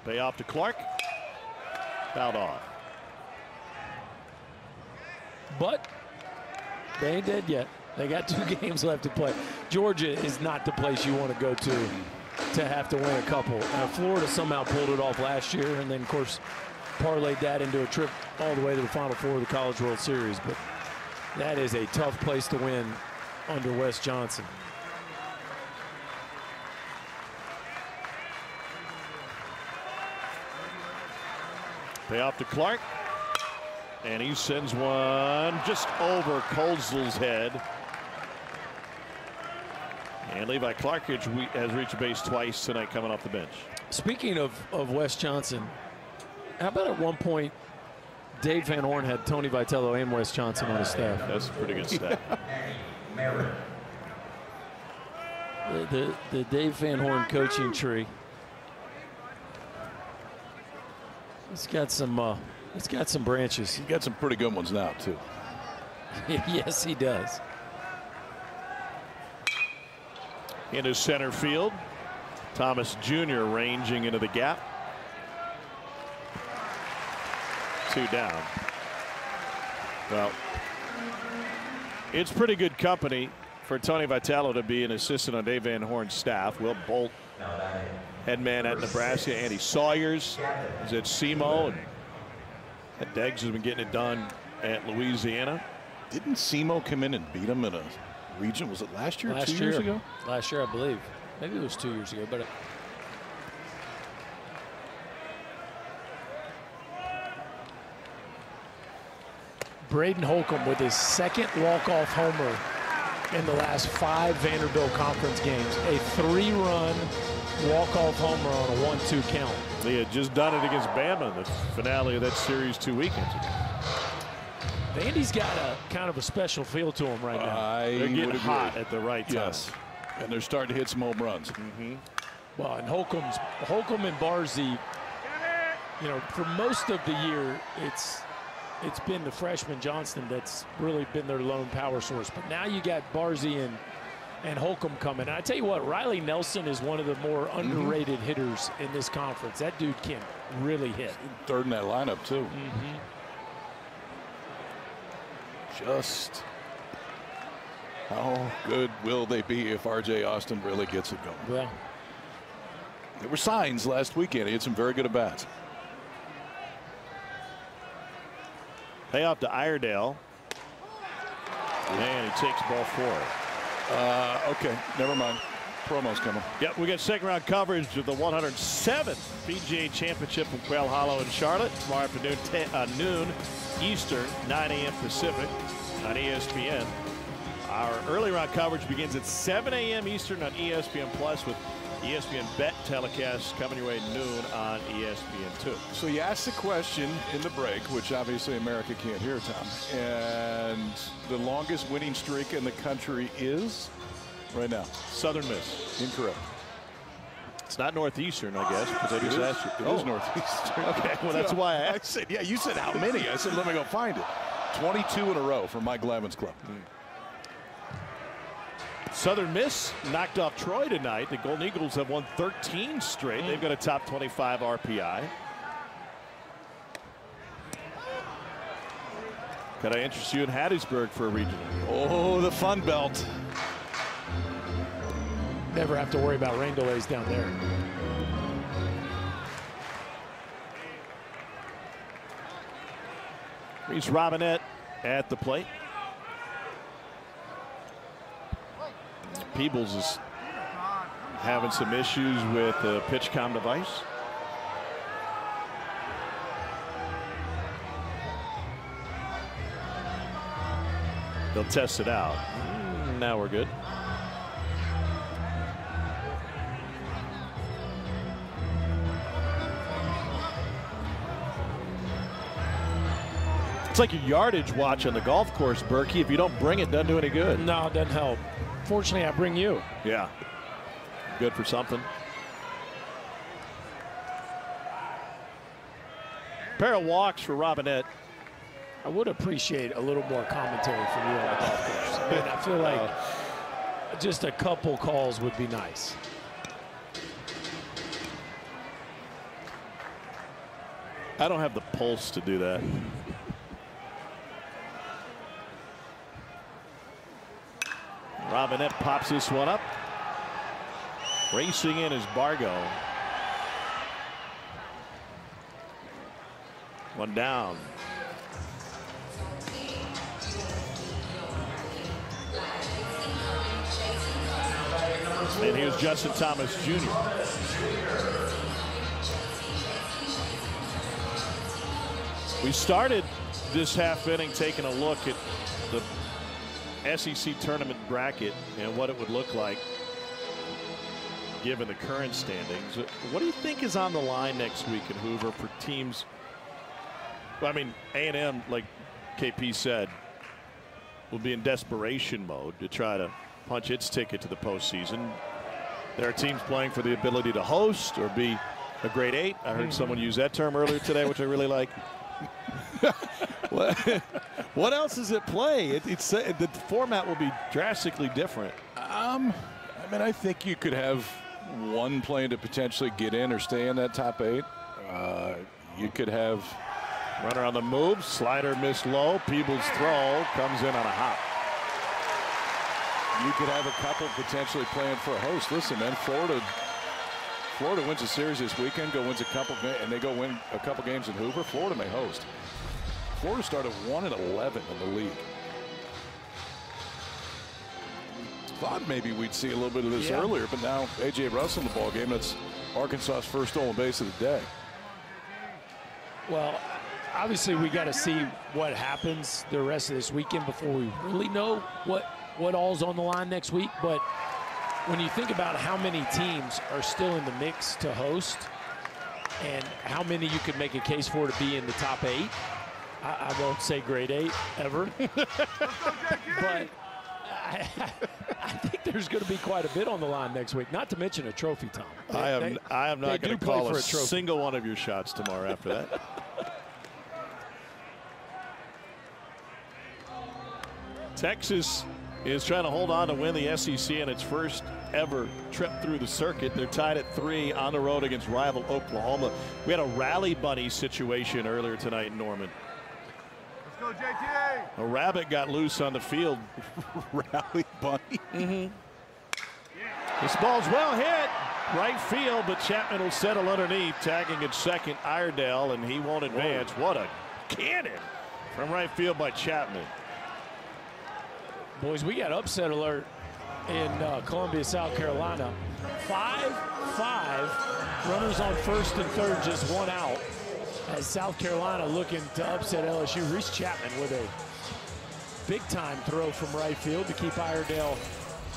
Pay off to Clark. Fouled off. But they ain't dead yet. They got 2 games left to play. Georgia is not the place you want to go to have to win a couple. Florida somehow pulled it off last year, and then, of course, parlayed that into a trip all the way to the Final Four of the College World Series. But that is a tough place to win under Wes Johnson. Pay off to Clark. And he sends one just over Colesville's head. And Levi Clark has reached base twice tonight coming off the bench. Speaking of Wes Johnson, how about at one point Dave Van Horn had Tony Vitello and Wes Johnson on his staff? That's a pretty good stat. the Dave Van Horn coaching tree. It's got some branches. He's got some pretty good ones now, too. Yes, he does. Into center field. Thomas Jr. ranging into the gap. 2 down. Well, it's pretty good company for Tony Vitello to be an assistant on Dave Van Horn's staff. Will Bolt, head man at Nebraska. Andy Sawyers is at SEMO. And Deggs has been getting it done at Louisiana. Didn't SEMO come in and beat him in a region? Was it last year? 2 years ago? Last year, I believe. Maybe it was 2 years ago. But Braden Holcomb with his second walk-off homer in the last 5 Vanderbilt Conference games. A 3-run walk-off homer on a 1-2 count. They had just done it against Bama in the finale of that series 2 weekends ago. Vandy's got a kind of a special feel to him right now. They're getting hot at the right time. Yes, and they're starting to hit some home runs. Well, and Holcomb and Barzy, you know, for most of the year, it's been the freshman Johnston that's really been their lone power source. But now you got Barzy and Holcomb coming. And I tell you what, Riley Nelson is one of the more underrated hitters in this conference. That dude can really hit. Third in that lineup, too. Just how good will they be if R.J. Austin really gets it going? Well, there were signs last weekend. He had some very good at-bats. Payoff to Iredale. And he takes ball 4. Okay, never mind. Promo's coming. Yep, we got second round coverage of the 107th PGA Championship in Quail Hollow in Charlotte tomorrow afternoon, noon Eastern, 9 a.m. Pacific on ESPN. Our early round coverage begins at 7 a.m. Eastern on ESPN Plus with ESPN Bet telecast coming your way noon on ESPN2. So you asked the question in the break, which obviously America can't hear, Tom. And the longest winning streak in the country is right now. Southern Miss. Incorrect. It's not Northeastern, I guess. But they just asked you. It is Northeastern. Okay, well, that's why I asked. I said, yeah, you said how many? I said, let me go find it. 22 in a row for Mike Levin's club. Southern Miss knocked off Troy tonight. The Golden Eagles have won 13 straight. They've got a top 25 RPI. Could I interest you in Hattiesburg for a regional? Oh, the Fun Belt. never have to worry about rain delays down there. Reese Robinette at the plate. Peebles is having some issues with the PitchCom device. They'll test it out. Now we're good. It's like a yardage watch on the golf course, Berkey. If you don't bring it, doesn't do any good. No, it doesn't help. Fortunately, I bring you. Yeah. Good for something. Pair of walks for Robinette. I would appreciate a little more commentary from you on the golf course. I mean, I feel like just a couple calls would be nice. I don't have the pulse to do that. Robinette pops this one up. Racing in is Bargo. One down. And here's Justin Thomas Jr. We started this half inning taking a look at the SEC tournament bracket and what it would look like given the current standings. What do you think is on the line next week in Hoover for teams? I mean, A&M, like KP said, will be in desperation mode to try to punch its ticket to the postseason. There are teams playing for the ability to host or be a grade 8. I heard someone use that term earlier today, which I really like. What else is at play? The format will be drastically different. I mean, I think you could have one playing to potentially get in or stay in that top 8. You could have runner on the move, slider missed low. Peebles' throw comes in on a hop. You could have a couple potentially playing for a host. Listen, man, Florida wins a series this weekend, wins a couple, and they go win a couple games in Hoover. Florida may host. Florida started 1-11 in the league. Thought maybe we'd see a little bit of this earlier, but now A.J. Russell in the ball game. That's Arkansas's first stolen base of the day. Well, obviously we got to see what happens the rest of this weekend before we really know what all's on the line next week. But when you think about how many teams are still in the mix to host and how many you could make a case for to be in the top 8, I won't say grade 8 ever, but I think there's going to be quite a bit on the line next week, not to mention a trophy, Tom. I am not going to call a single one of your shots tomorrow after that. Texas is trying to hold on to win the SEC in its first ever trip through the circuit. They're tied at 3 on the road against rival Oklahoma. We had a rally bunny situation earlier tonight in Norman. Let's go, JTA. A rabbit got loose on the field. Rally bunny. This ball's well hit. Right field, but Chapman will settle underneath, tagging at second Iredale, and he won't advance. What a cannon from right field by Chapman. Boys, we got upset alert in Columbia, South Carolina. 5-5, runners on first and third, just one out. As South Carolina looking to upset LSU. Reese Chapman with a big-time throw from right field to keep Iredale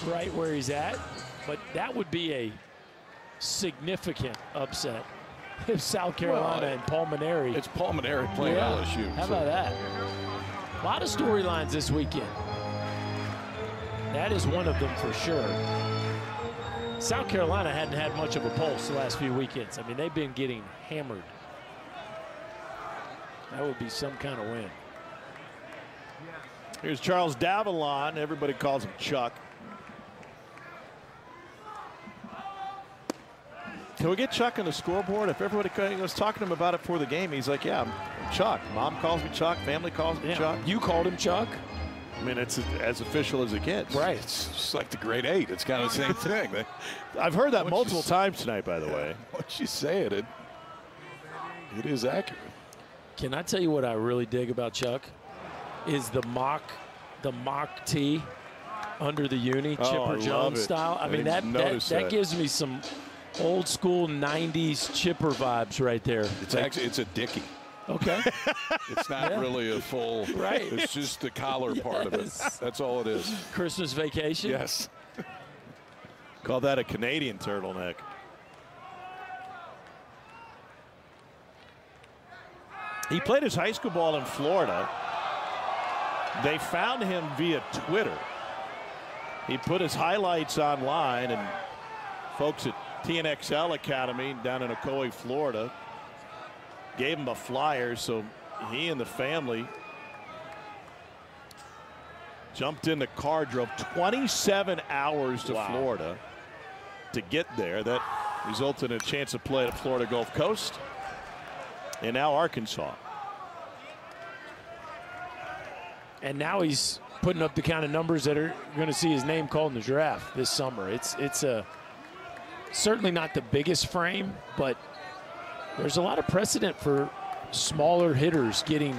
right where he's at. But that would be a significant upset if South Carolina and Pulmonary. It's Pulmonary playing LSU. How about that? A lot of storylines this weekend. That is one of them for sure. South Carolina hadn't had much of a pulse the last few weekends. I mean, they've been getting hammered. That would be some kind of win. Here's Charles Davalon. Everybody calls him Chuck. Can we get Chuck on the scoreboard? If everybody was talking to him about it before the game, he's like, yeah, I'm Chuck. Mom calls me Chuck. Family calls me Chuck. You called him Chuck? I mean, it's as official as it gets. Right. It's just like the grade 8. It's kind of the same thing. I've heard that Once multiple times tonight, by the way. Once you say it, it is accurate. Can I tell you what I really dig about Chuck? Is the mock tee under the uni, Chipper Jones style. I mean, that gives me some old school 90s Chipper vibes right there. It's a Dickie. Okay. It's not really a full. Right. It's just the collar part of it. That's all it is. Christmas vacation. Yes. Call that a Canadian turtleneck. He played his high school ball in Florida. They found him via Twitter. He put his highlights online, and folks at TNXL Academy down in Ocoee, Florida, gave him a flyer, so he and the family jumped in the car, drove 27 hours to Florida to get there. That resulted in a chance to play at Florida Gulf Coast and now Arkansas. And now he's putting up the kind of numbers that are going to see his name called in the draft this summer. It's certainly not the biggest frame, but there's a lot of precedent for smaller hitters getting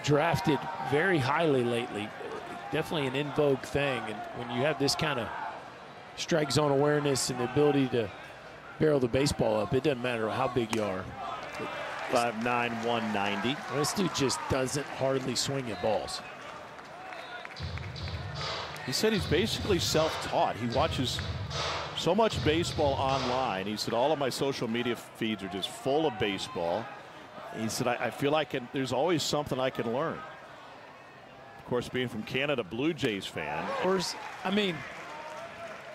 drafted very highly lately. Definitely an in vogue thing. And when you have this kind of strike zone awareness and the ability to barrel the baseball up, it doesn't matter how big you are. 5'9", 190. This dude just doesn't hardly swing at balls. He said he's basically self-taught. He watches so much baseball online. He said all of my social media feeds are just full of baseball. He said I feel like there's always something I can learn. Of course, being from Canada, Blue Jays fan. I mean,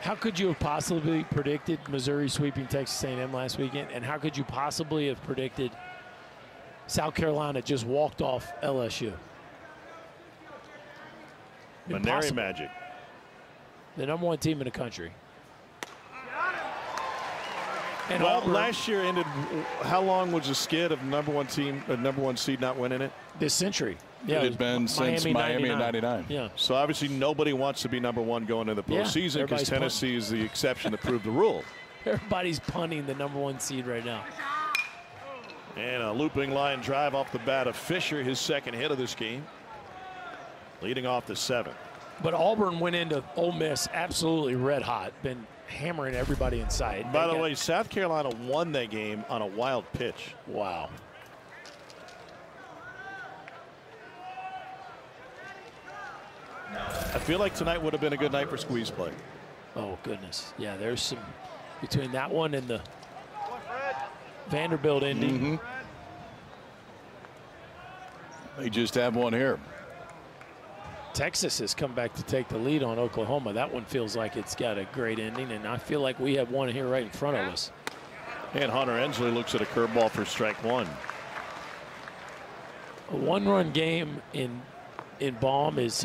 how could you have possibly predicted Missouri sweeping Texas A&M last weekend? And how could you possibly have predicted South Carolina just walked off LSU? Maneri Magic. The #1 team in the country. And well, Auburn, last year ended. How long was the skid of #1 team, #1 seed not winning it? This century. Yeah, it had been since Miami in '99. Yeah. So obviously nobody wants to be #1 going into the postseason because Tennessee is the exception that proved the rule. Everybody's punting the #1 seed right now. And a looping line drive off the bat of Fisher, his second hit of this game, leading off the 7th. But Auburn went into Ole Miss absolutely red hot, been hammering everybody in sight. By the way, South Carolina won that game on a wild pitch. Wow. I feel like tonight would have been a good night for squeeze play. Oh, goodness. Yeah, there's some between that one and the Vanderbilt ending. They just have one here. Texas has come back to take the lead on Oklahoma. That one feels like it's got a great ending, and I feel like we have one here right in front of us. And Hunter Ensley looks at a curveball for strike 1. A one-run game in Baum is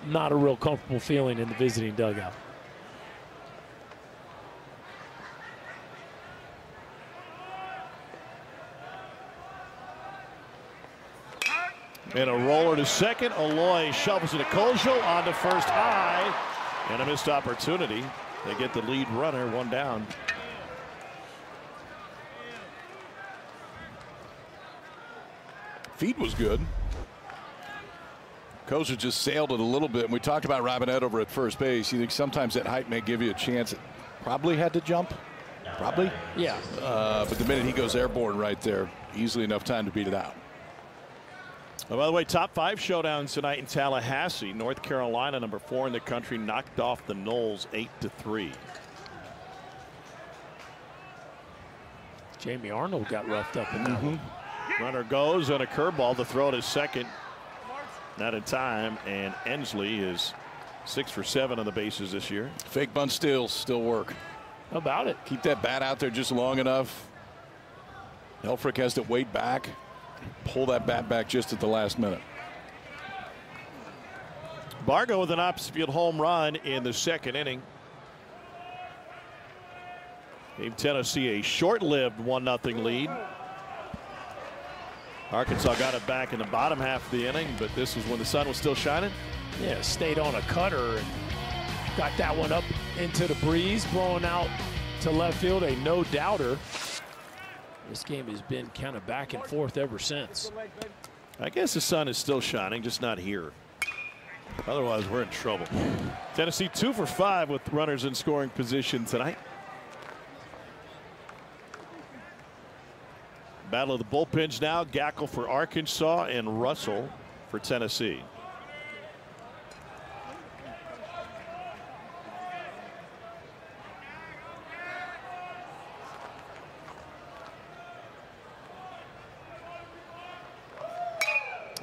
not a real comfortable feeling in the visiting dugout. And a roller to second. Aloy shovels it to Kozel on to first high. And a missed opportunity. They get the lead runner, one down. Feed was good. Kozel just sailed it a little bit. And we talked about Robinette over at first base. You think sometimes that height may give you a chance. It probably had to jump. Probably. Yeah. But the minute he goes airborne right there, easily enough time to beat it out. Oh, by the way, top 5 showdowns tonight in Tallahassee. North Carolina, #4 in the country, knocked off the Noles 8-3. Jamie Arnold got roughed up in that one. Runner goes and a curveball to throw to second. Not in time, and Ensley is 6 for 7 on the bases this year. Fake bunt steals still work. How about it? Keep that bat out there just long enough. Helfrich has to wait back. Pull that bat back just at the last minute. Bargo with an opposite field home run in the second inning. Gave Tennessee a short-lived 1-0 lead. Arkansas got it back in the bottom half of the inning, but this was when the sun was still shining. Yeah, stayed on a cutter and got that one up into the breeze, blowing out to left field, a no-doubter. This game has been kind of back and forth ever since. I guess the sun is still shining, just not here. Otherwise, we're in trouble. Tennessee 2 for 5 with runners in scoring position tonight. Battle of the bullpens now. Gackle for Arkansas and Russell for Tennessee.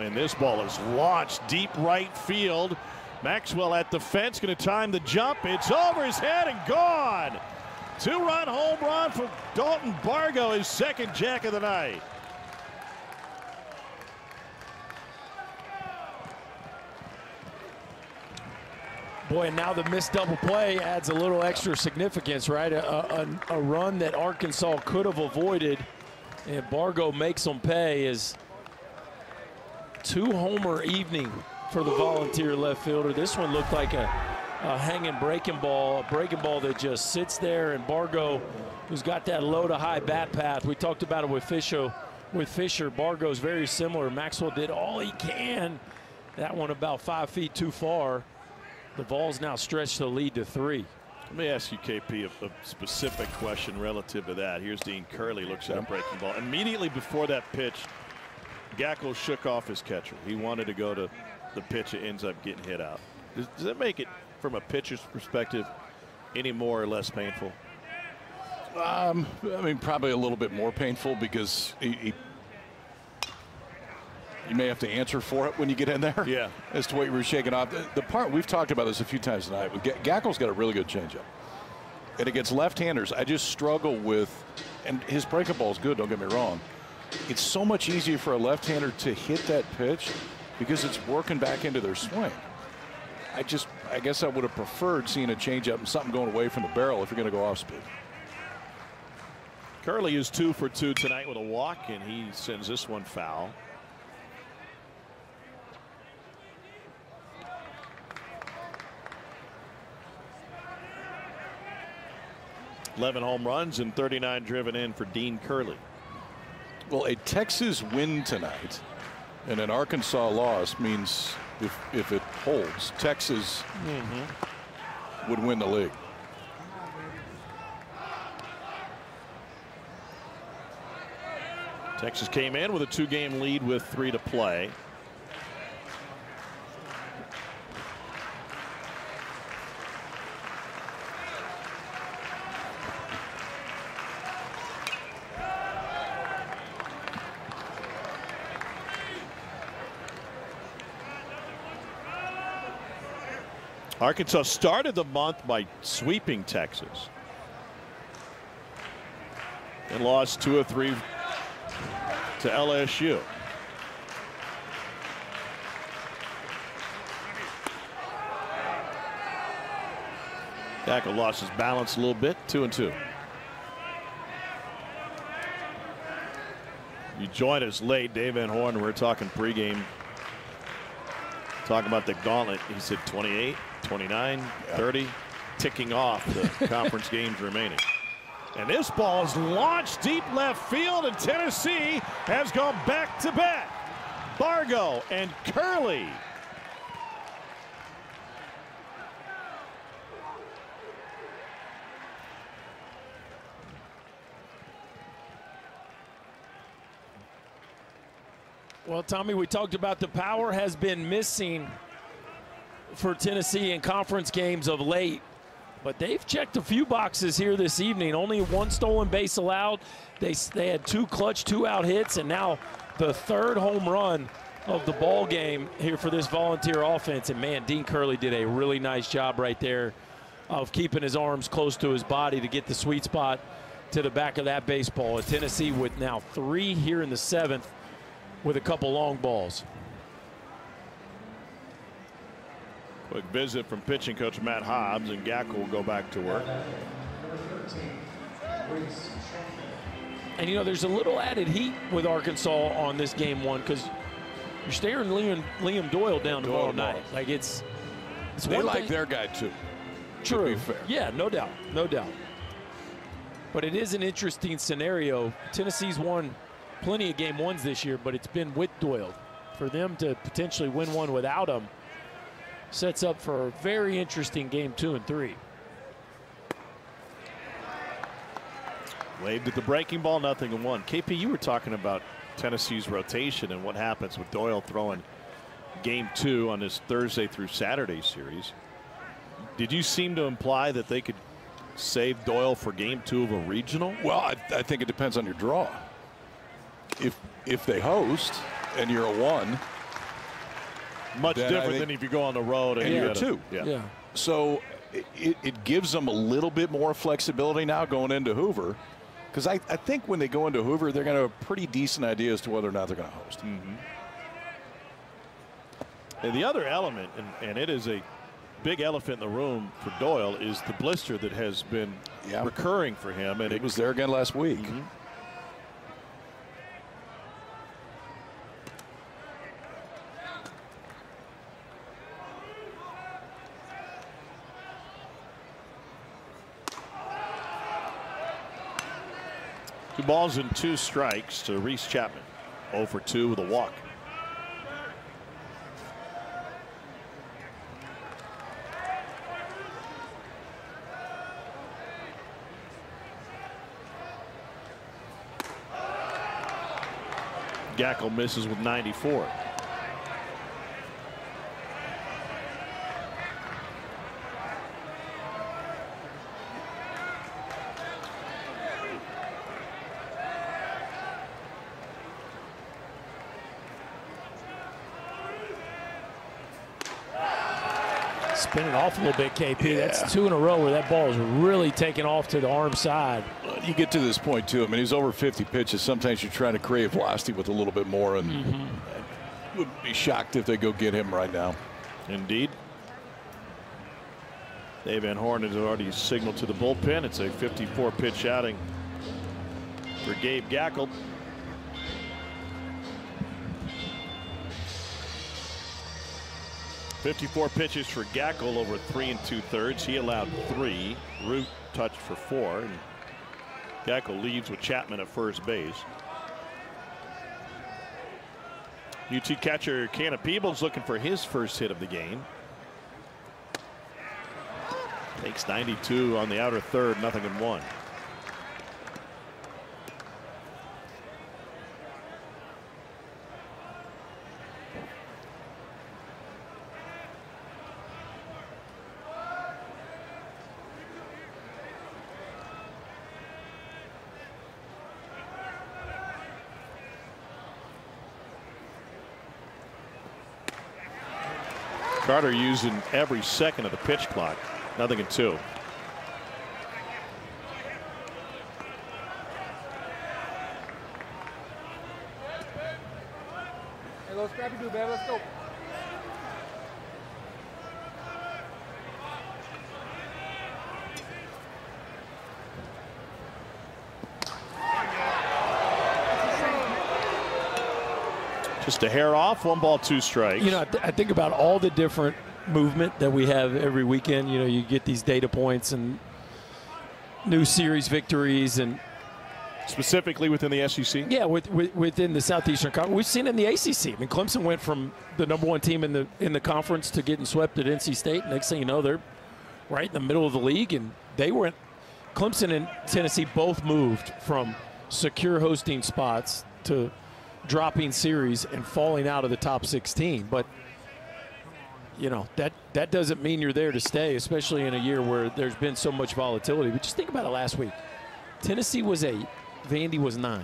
And this ball is launched deep right field. Maxwell at the fence, going to time the jump. It's over his head and gone. 2-run home run for Dalton Bargo, his second jack of the night. Boy, and now the missed double play adds a little extra significance, right? A run that Arkansas could have avoided, and Bargo makes them pay. Is 2-homer evening for the Volunteer left fielder. This one looked like a hanging breaking ball, that just sits there, and Bargo, who's got that low to high bat path. We talked about it with Fisher. Bargo's very similar. Maxwell did all he can. That one about 5 feet too far. The Vols now stretch the lead to 3. Let me ask you, KP, a specific question relative to that. Here's Dean Curley, looks at a breaking ball. Immediately before that pitch, Gackle shook off his catcher. He wanted to go to the pitch. It ends up getting hit out. Does that make it, from a pitcher's perspective, any more or less painful? I mean, probably a little bit more painful because you may have to answer for it when you get in there. Yeah. As to what you were shaking off. The part, we've talked about this a few times tonight. Gackle's got a really good changeup. And against left-handers, I just struggle with, and his breaking ball is good, don't get me wrong. It's so much easier for a left-hander to hit that pitch because it's working back into their swing. I guess I would have preferred seeing a changeup and something going away from the barrel if you're going to go off speed. Curley is 2 for 2 tonight with a walk, and he sends this one foul. .11 home runs and 39 driven in for Dean Curley. Well, a Texas win tonight and an Arkansas loss means if it holds, Texas would win the league. Texas came in with a 2-game lead with 3 to play. Arkansas started the month by sweeping Texas and lost 2 of 3 to LSU. Gackle lost his balance a little bit, 2-2. You joined us late, Dave Van Horn. We're talking pregame, talking about the gauntlet. He said 28, 29, 30, ticking off the conference games remaining. And this ball is launched deep left field, and Tennessee has gone back to back. Bargo and Curley. Well, Tommy, we talked about the power has been missing for Tennessee in conference games of late, but they've checked a few boxes here this evening. Only 1 stolen base allowed. They had 2 clutch 2-out hits, and now the 3rd home run of the ball game here for this Volunteer offense. And man, Dean Curley did a really nice job right there of keeping his arms close to his body to get the sweet spot to the back of that baseball. And Tennessee with now 3 here in the 7th with a couple long balls. Quick visit from pitching coach Matt Hobbs, and Gackle will go back to work. And you know, there's a little added heat with Arkansas on this game 1 because You're staring Liam Doyle down tomorrow night. Like it's they one like thing. their guy too. True. To be fair. Yeah, no doubt, no doubt. But it is an interesting scenario. Tennessee's won plenty of game ones this year, but it's been with Doyle. For them to potentially win one without him sets up for a very interesting game 2 and 3. Waved at the breaking ball, 0-1. KP, you were talking about Tennessee's rotation and what happens with Doyle throwing game 2 on this Thursday through Saturday series. Did you seem to imply that they could save Doyle for game 2 of a regional? Well, I think it depends on your draw. If they host and you're a 1, much different than if you go on the road and you're you're a 2. Yeah. So it gives them a little bit more flexibility now going into Hoover, because I think when they go into Hoover, they're going to have a pretty decent idea as to whether or not they're going to host. And the other element, and it is a big elephant in the room for Doyle, is the blister that has been recurring for him. And it was there again last week. Two balls and 2 strikes to Reese Chapman. 0 for 2 with a walk. Gackle misses with 94. Spin it off a little bit, KP. Yeah. That's 2 in a row where that ball is really taking off to the arm side. You get to this point, too. I mean, he's over 50 pitches. Sometimes you're trying to create velocity with a little bit more, and I wouldn't be shocked if they go get him right now. Indeed. Dave Van Horn has already signaled to the bullpen. It's a 54-pitch outing for Gabe Gackle. .54 pitches for Gackle over 3 2/3. He allowed 3. Root touched for 4. And Gackle leads with Chapman at first base. UT catcher Canna Peebles looking for his first hit of the game. Takes 92 on the outer third, 0-1. Carter using every second of the pitch clock. 0-2. Hey, let's grab you, man. Let's go. Just a hair off. 1 ball, 2 strikes. You know, I think about all the different movement that we have every weekend. You know, you get these data points and new series victories, and specifically within the SEC. Yeah, within the Southeastern Conference. We've seen in the ACC. I mean, Clemson went from the #1 team in the conference to getting swept at NC State. Next thing you know, they're right in the middle of the league, and they went. Clemson and Tennessee both moved from secure hosting spots to dropping series and falling out of the top 16. But you know, that doesn't mean you're there to stay, especially in a year where there's been so much volatility. But just think about it last week. Tennessee was 8, Vandy was 9.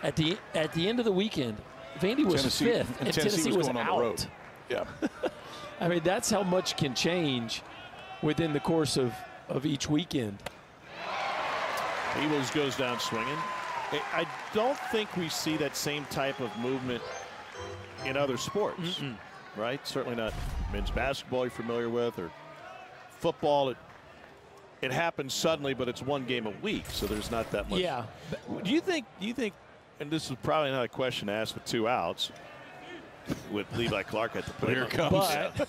At the end of the weekend, Vandy was 5th, and Tennessee was going out. on the road. Yeah. I mean, that's how much can change within the course of each weekend. Peebles goes down swinging. I don't think we see that same type of movement in other sports, right? Certainly not men's basketball you're familiar with, or football. It happens suddenly, but it's 1 game a week, so there's not that much. Yeah. Do you think, and this is probably not a question to ask with 2 outs, with Levi Clark at the plate. Here it comes. But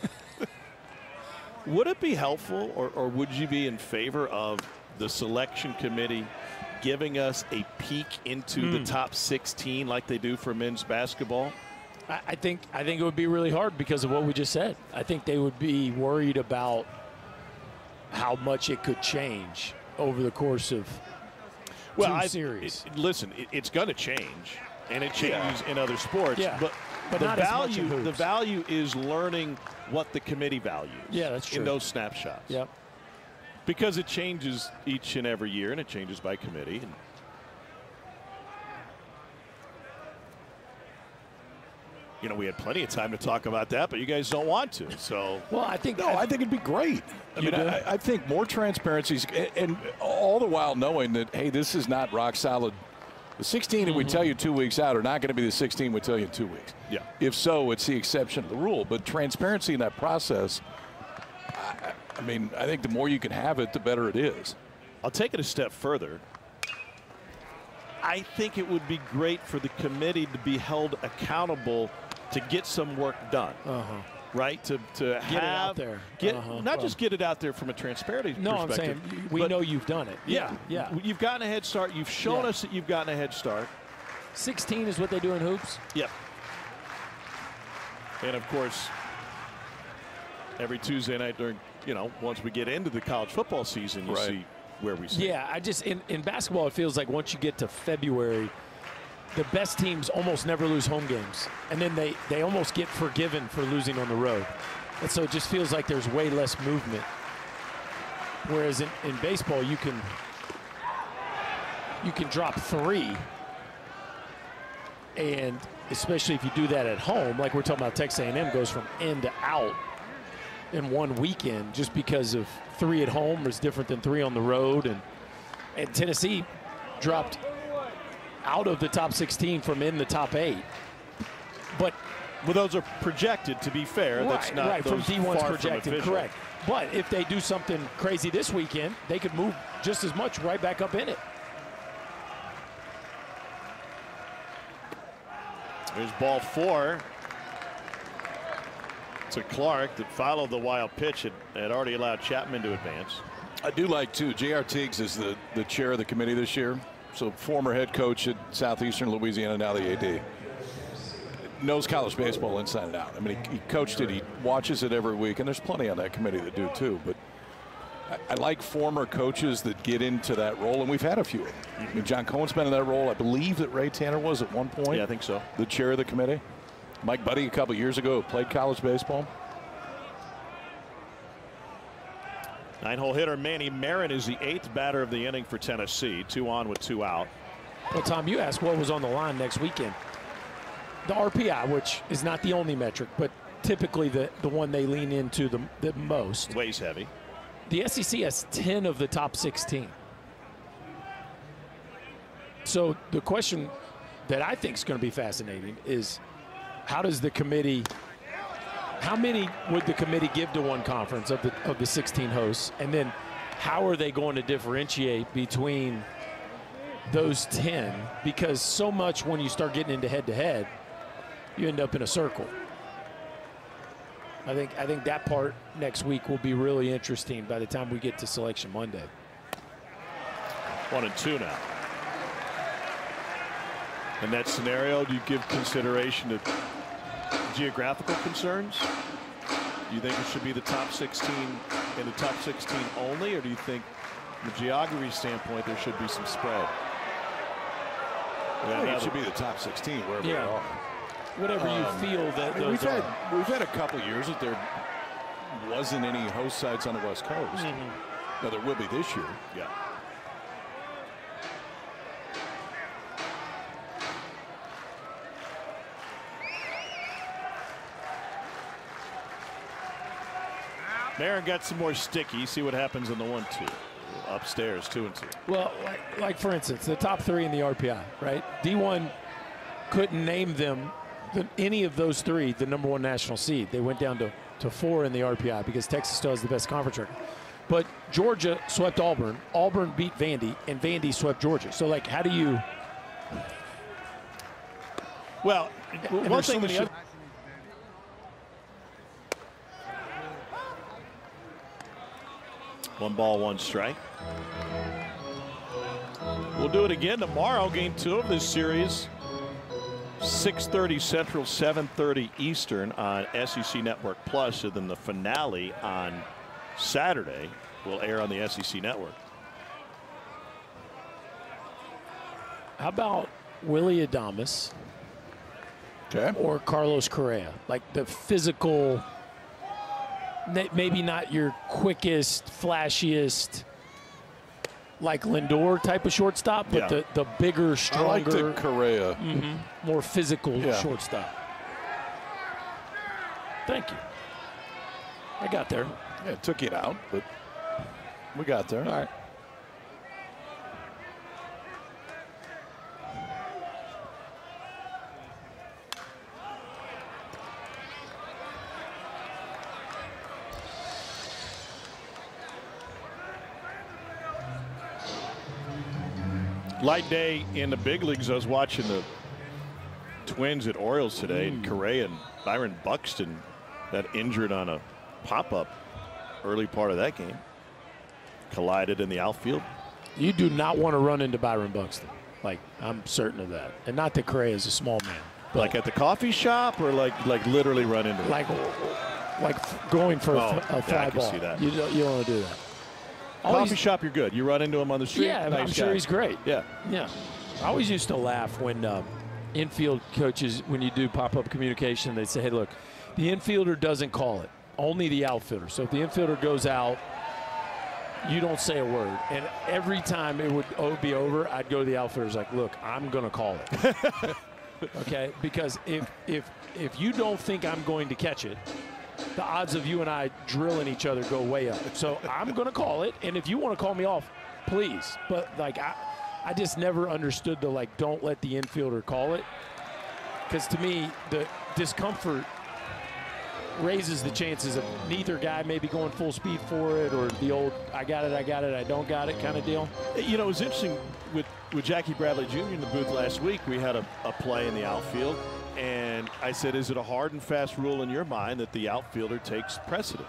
Would it be helpful, or would you be in favor of the selection committee giving us a peek into the top 16 like they do for men's basketball? I think it would be really hard because of what we just said. I think they would be worried about how much it could change over the course of two series. Listen, it's going to change, and it changes in other sports. Yeah. But But the not as much in value, hoops. the value is learning what the committee values. Yeah, that's true. In those snapshots. Yep. Because it changes each and every year, and it changes by committee. And you know, we had plenty of time to talk about that, but you guys don't want to. So, Well, I think I think it'd be great. I mean, do? I think more transparencies, and all the while knowing that, hey, this is not rock solid. The 16 that we tell you 2 weeks out are not going to be the 16 we tell you in 2 weeks. Yeah. If so, it's the exception to the rule. But transparency in that process, I mean, I think the more you can have it, the better it is. I'll take it a step further. I think it would be great for the committee to be held accountable to get some work done. Right? To have it out there. Not just get it out there from a transparency I'm perspective. saying we know you've done it. Yeah. You've gotten a head start. You've shown Yeah. us that you've gotten a head start. 16 is what they do in hoops. Yep. And of course, every Tuesday night during, once we get into the college football season, you see where we sit. Yeah, I just in basketball it feels like once you get to February, the best teams almost never lose home games, and then they almost get forgiven for losing on the road, and so it just feels like there's way less movement. Whereas in baseball, you can drop 3, and especially if you do that at home, like we're talking about, Texas A&M goes from in to out in one weekend just because of 3 at home is different than 3 on the road, and Tennessee dropped out of the top 16 from in the top 8. But well, those are projected, to be fair. That's not right from those D1's far projected, from official. correct. But if they do something crazy this weekend, they could move just as much right back up in it. There's ball 4 to Clark that followed the wild pitch. It had already allowed Chapman to advance. I do like, too, J.R. Teagues is the chair of the committee this year. So former head coach at Southeastern Louisiana, now the AD. Knows college baseball inside and out. I mean, he coached it. He watches it every week. And there's plenty on that committee that do, too. But I like former coaches that get into that role. And we've had a few of them. I mean, John Cohen's been in that role. I believe that Ray Tanner was at one point. Yeah, I think so. The chair of the committee. Mike Buddy a couple years ago played college baseball. 9-hole hitter Manny Marin is the 8th batter of the inning for Tennessee. 2 on with 2 out. Well, Tom, you asked what was on the line next weekend. The RPI, which is not the only metric, but typically the one they lean into the most. Weighs heavy. The SEC has 10 of the top 16. So the question that I think is going to be fascinating is how does the committee, how many would the committee give to one conference of the 16 hosts, and then how are they going to differentiate between those 10? Because so much when you start getting into head-to-head, you end up in a circle. I think that part next week will be really interesting by the time we get to Selection Monday. 1 and 2 now. In that scenario, do you give consideration to geographical concerns? Do you think it should be the top 16 and the top 16 only, or do you think from a geography standpoint there should be some spread? I think it should be the top 16 wherever they are. Whatever you feel that those we've had a couple years that there wasn't any host sites on the West Coast. Now there will be this year. Yeah. Marin got some more sticky. See what happens in the 1-2. Upstairs, 2 and 2. Well, like for instance, the top 3 in the RPI, right? D1 couldn't name them, any of those 3, the number 1 national seed. They went down to 4 in the RPI because Texas still has the best conference record. But Georgia swept Auburn. Auburn beat Vandy, and Vandy swept Georgia. So, like, how do you? Well, one thing 1 ball, 1 strike. We'll do it again tomorrow. Game 2 of this series. 6:30 Central, 7:30 Eastern on SEC Network Plus, and then the finale on Saturday will air on the SEC Network. How about Willy Adames or Carlos Correa? Like the physical, maybe not your quickest, flashiest, like Lindor type of shortstop, but the bigger, stronger. I like the Correa. More physical shortstop. Thank you. I got there. Yeah, it took it out, but we got there. All right. Light day in the big leagues. I was watching the Twins at Orioles today, and Correa and Byron Buxton got injured on a pop-up early part of that game. Collided in the outfield. You do not want to run into Byron Buxton. Like, I'm certain of that. And not that Correa is a small man. Like at the coffee shop, or like literally run into him? Like going for a fly I can ball. see that. You don't want to do that. Coffee shop, you're good. You run into him on the street. Yeah, nice I'm guy. sure he's great. Yeah. Yeah. I always used to laugh when infield coaches, when you do pop-up communication, they say, hey, look, the infielder doesn't call it. Only the outfielder. So if the infielder goes out, you don't say a word. And every time it would be over, I'd go to the outfielders like, look, I'm going to call it. Okay? Because if you don't think I'm going to catch it, the odds of you and I drilling each other go way up. So I'm going to call it, and if you want to call me off, please. But, like, I just never understood the, like, don't let the infielder call it. Because to me, the discomfort raises the chances of neither guy maybe going full speed for it, or the old I got it, I don't got it kind of deal. You know, it was interesting with Jackie Bradley Jr. in the booth last week. We had a play in the outfield, and I said, is it a hard and fast rule in your mind that the outfielder takes precedence?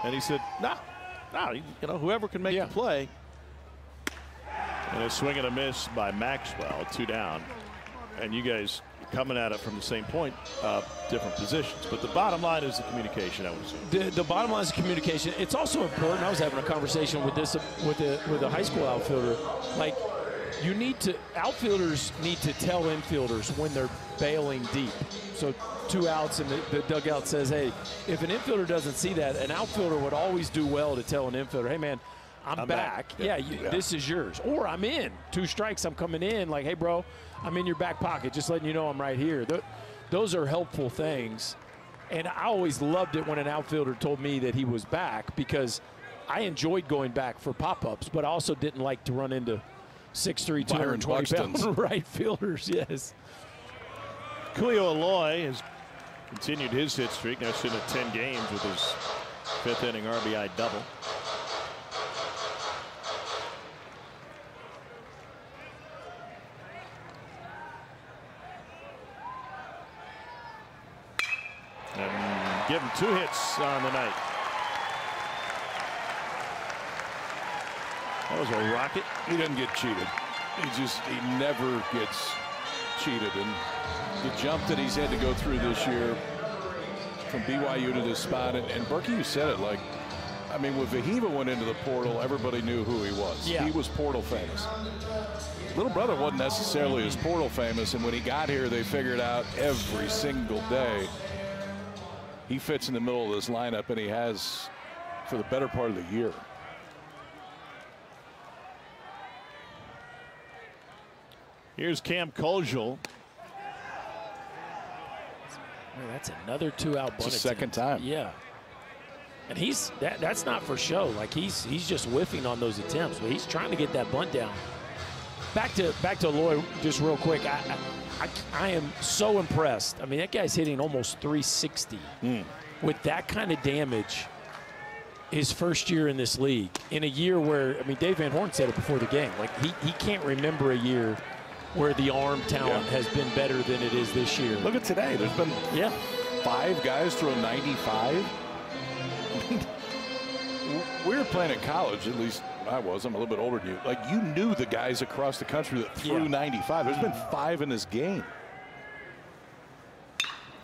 And he said, no, you know, whoever can make the play. And a swing and a miss by Maxwell, 2 down. And you guys coming at it from the same point, different positions. But the bottom line is the communication, I would assume. The bottom line is the communication. It's also important. I was having a conversation with this with a high school outfielder. Like, outfielders need to tell infielders when they're bailing deep. So 2 outs and the dugout says, hey, if an infielder doesn't see that, an outfielder would always do well to tell an infielder, hey, man, I'm back. Yeah, this is yours. Or I'm in. 2 strikes, I'm coming in. Like, hey, bro, I'm in your back pocket. Just letting you know I'm right here. Those are helpful things. And I always loved it when an outfielder told me that he was back, because I enjoyed going back for pop-ups, but I also didn't like to run into 6'3", 220-pound right fielders. Yes. Julio Aloy has continued his hit streak. Now sitting at 10 games with his 5th inning RBI double. And give him 2 hits on the night. That was a rocket. He doesn't get cheated. He never gets cheated. And the jump that he's had to go through this year from BYU to this spot, and Berkey, you said it, like, I mean, when Vahiva went into the portal, everybody knew who he was. Yeah. He was portal famous. Little brother wasn't necessarily as portal famous, and when he got here, they figured out every single day he fits in the middle of this lineup, and he has for the better part of the year. Here's Cam Kojal. That's another 2-out bunt. It's the second time. Yeah. And that's not for show. Like, he's just whiffing on those attempts, but he's trying to get that bunt down. Back to Lloyd, just real quick. I am so impressed. I mean, that guy's hitting almost 360 with that kind of damage. His first year in this league, in a year where, I mean, Dave Van Horn said it before the game. Like, he can't remember a year where the arm talent has been better than it is this year. Look at today. There's been 5 guys throw 95. we were playing in college, at least I was. I'm a little bit older than you. Like, you knew the guys across the country that threw 95. There's been 5 in this game.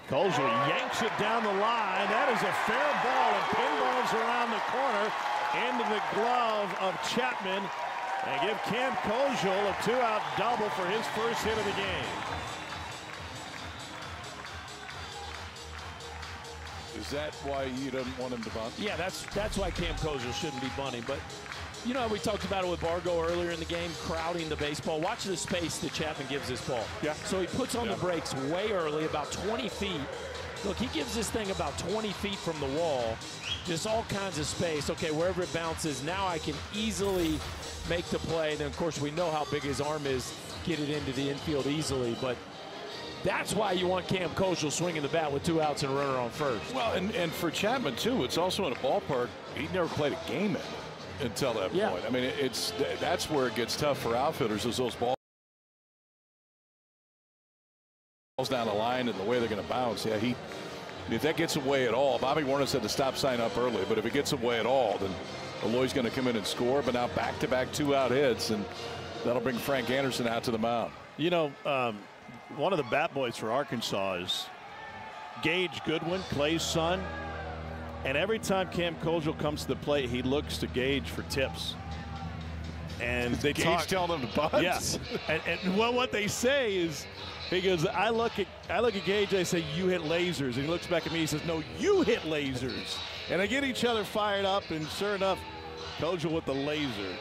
Kozel yanks it down the line. That is a fair ball and pinballs around the corner into the glove of Chapman and give Cam Kozel a 2-out double for his first hit of the game. Is that why you don't want him to bunt? Yeah, that's why Cam Kozel shouldn't be bunting. But you know, we talked about it with Bargo earlier in the game, crowding the baseball. Watch the space that Chapman gives this ball. Yeah. So he puts on the brakes way early, about 20 feet. Look, he gives this thing about 20 feet from the wall. Just all kinds of space. Okay, wherever it bounces, now I can easily make the play. Then, of course, we know how big his arm is, get it into the infield easily. But that's why you want Cam Kozel swinging the bat with 2 outs and a runner on first. Well, and for Chapman, too, it's also in a ballpark he never played a game in until that point. I mean, that's where it gets tough for outfielders, is those balls down the line and the way they're going to bounce. Yeah, if that gets away at all, Bobby Warner said the stop sign up early, but if it gets away at all, then Eloy's going to come in and score. But now back-to-back 2-out hits, and that'll bring Frank Anderson out to the mound. You know, one of the bat boys for Arkansas is Gage Goodwin, Clay's son. And every time Cam Kozel comes to the plate, he looks to Gage for tips. And they Gage telling them to bunt? Yes. and well, what they say is, he goes, I look at Gage, I say, you hit lasers. And he looks back at me, he says, no, you hit lasers. And they get each other fired up, and sure enough, Kozel with the laser.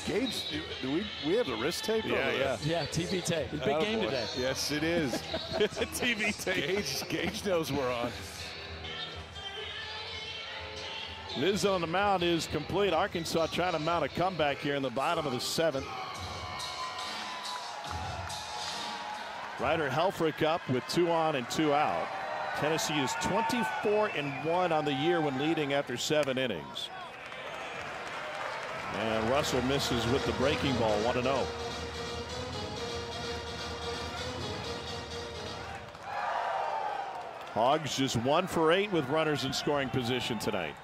Gage, do we have the wrist tape? Yeah. Yeah, TV tape. It's a big game today. Yes, it is. TV tape. Gage knows we're on. Liz on the mound is complete. Arkansas trying to mount a comeback here in the bottom of the 7th. Ryder Helfrich up with 2 on and 2 out. Tennessee is 24-1 on the year when leading after 7 innings. And Russell misses with the breaking ball, 1-0. Hogs just 1 for 8 with runners in scoring position tonight.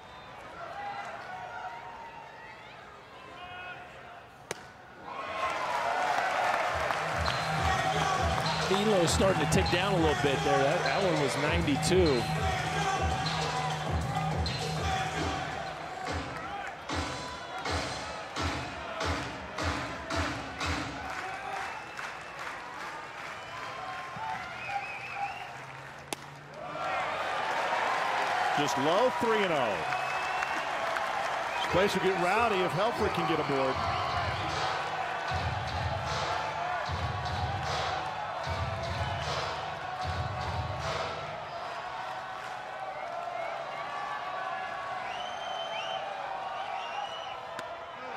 Elo's starting to tick down a little bit there. That one was 92. Just low, 3-0. This place will get rowdy if Helfrich can get aboard.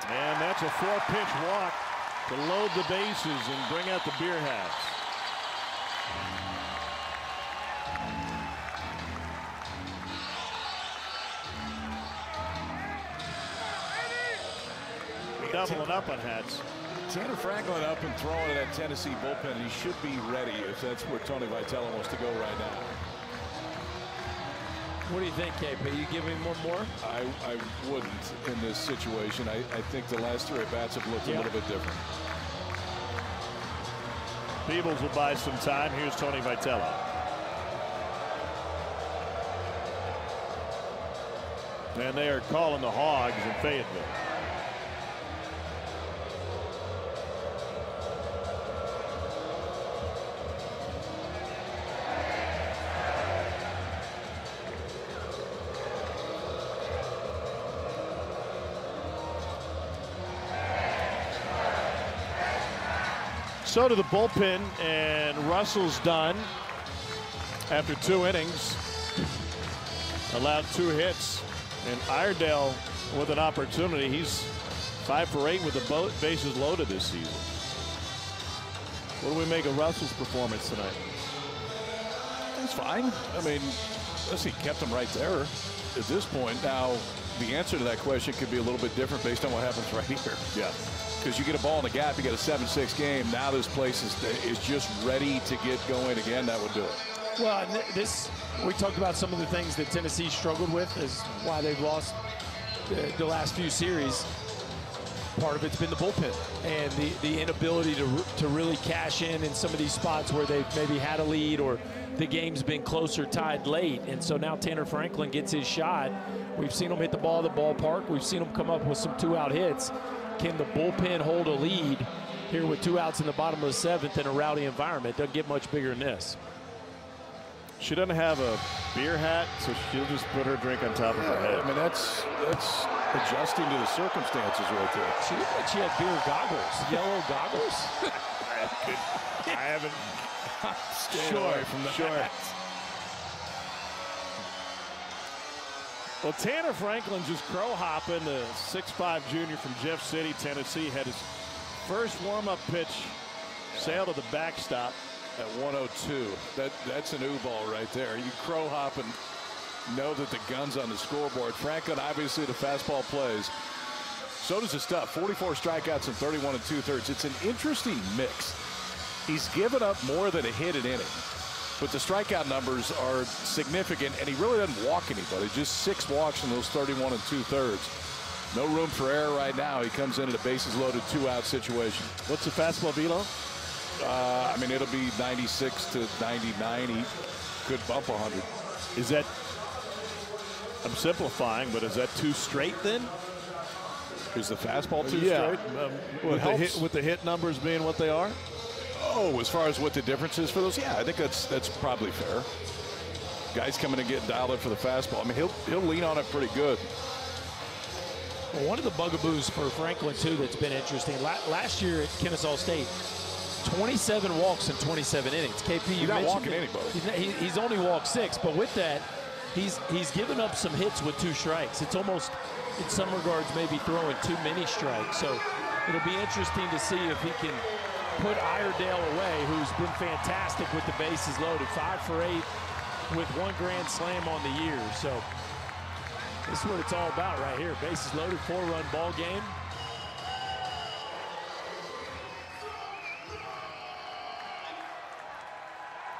And that's a 4-pitch walk to load the bases and bring out the beer hats. Doubling up on hats. Tanner Franklin up and throwing at that Tennessee bullpen. He should be ready if that's where Tony Vitello wants to go right now. What do you think, KP? You give him one more? I wouldn't in this situation. I think the last 3 at-bats have looked a little bit different. Peebles will buy some time. Here's Tony Vitello. And they are calling the Hogs in Fayetteville. So to the bullpen, and Russell's done after 2 innings. Allowed 2 hits, and Iredale with an opportunity. He's 5 for 8 with the bases loaded this season. What do we make of Russell's performance tonight? It's fine. I mean, he kept him right there at this point. Now, the answer to that question could be a little bit different based on what happens right here. Yeah. Because you get a ball in the gap, you get a 7-6 game. Now this place is just ready to get going again. That would do it. Well, we talked about some of the things that Tennessee struggled with is why they've lost the last few series, part of it's been the bullpen and the inability to really cash in some of these spots where they've maybe had a lead or the game's been closer, tied late. And so now Tanner Franklin gets his shot. We've seen him hit the ball at the ballpark. We've seen him come up with some 2-out hits. Can the bullpen hold a lead here with 2 outs in the bottom of the 7th in a rowdy environment? Doesn't get much bigger than this. She doesn't have a beer hat, so she'll just put her drink on top of her head. I mean, that's adjusting to the circumstances right there. She looked like she had beer goggles, yellow goggles. I haven't. Sure, from the sure. Well, Tanner Franklin just crow hopping, the 6'5" junior from Jeff City, Tennessee, had his first warm-up pitch sail to the backstop at 102. That's an ball right there. You crow hop and know that the gun's on the scoreboard. Franklin, obviously, the fastball plays. So does his stuff. 44 strikeouts and 31 2/3. It's an interesting mix. He's given up more than a hit an inning, but the strikeout numbers are significant, and he really doesn't walk anybody. Just 6 walks in those 31 2/3. No room for error right now. He comes in at a bases-loaded 2-out situation. What's the fastball velo? I mean, it'll be 96 to 99. He could bump 100. Is that, I'm simplifying, but is that too straight then? Is the fastball too yeah. straight? With the hit numbers being what they are? Oh, as far as what the difference is for those, yeah, I think that's probably fair. Guys coming and getting dialed up for the fastball. I mean, he'll lean on it pretty good. Well, one of the bugaboos for Franklin, too, that's been interesting. Last year at Kennesaw State, 27 walks in 27 innings. KP, he's not walking anybody. He's only walked 6, but with that, he's given up some hits with 2 strikes. It's almost, in some regards, maybe throwing too many strikes. So it'll be interesting to see if he can put Iredale away, who's been fantastic with the bases loaded. 5 for 8 with 1 grand slam on the year. So this is what it's all about right here. Bases loaded, 4-run ball game.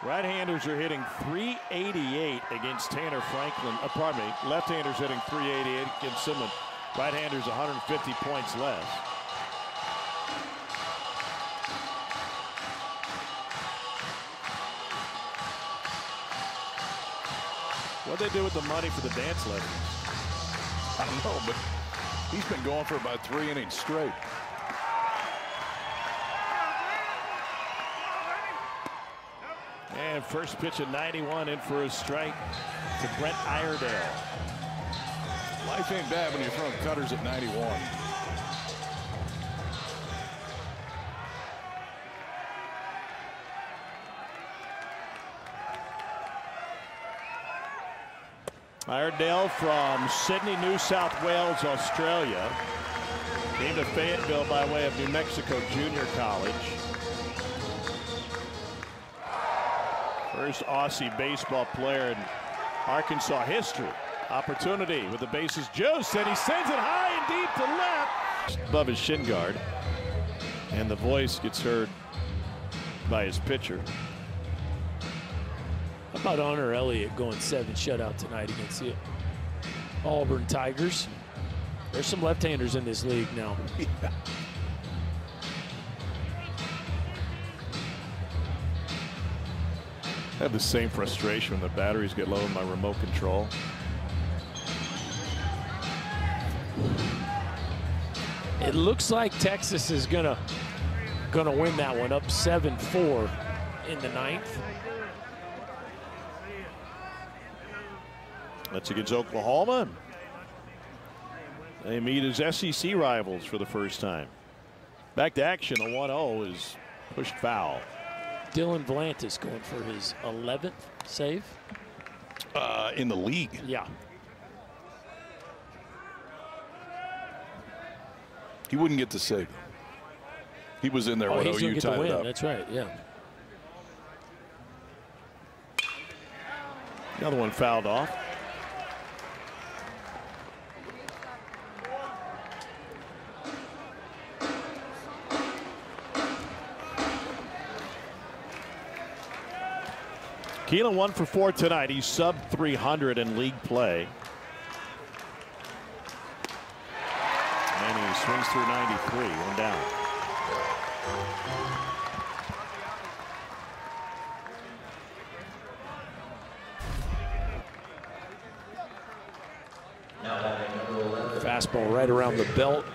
Right-handers are hitting .388 against Tanner Franklin. Pardon me, left-handers hitting .388 against him, and right-handers 150 points less. What'd they do with the money for the dance lessons? I don't know, but he's been going for about 3 innings straight. And first pitch at 91 in for a strike to Brent Iredale. Life ain't bad when you're throwing cutters at 91. Iredale from Sydney, New South Wales, Australia. Came to Fayetteville by way of New Mexico Junior College. First Aussie baseball player in Arkansas history. Opportunity with the bases. Joseph, he sends it high and deep to left. Above his shin guard. And the voice gets heard by his pitcher. How about Honor Elliott going 7 shutout tonight against the Auburn Tigers? There's some left-handers in this league now. Yeah. I have the same frustration when the batteries get low in my remote control. It looks like Texas is gonna win that one, up 7-4 in the 9th. That's against Oklahoma. They meet as SEC rivals for the first time. Back to action. A 1-0 is pushed foul. Dylan Volantis going for his 11th save. In the league. Yeah. He wouldn't get the save. He was in there when he's OU tied it up. That's right, yeah. Another one fouled off. Keelan 1 for 4 tonight. He's sub 300 in league play. swings through 93, one down. Fastball right around the belt.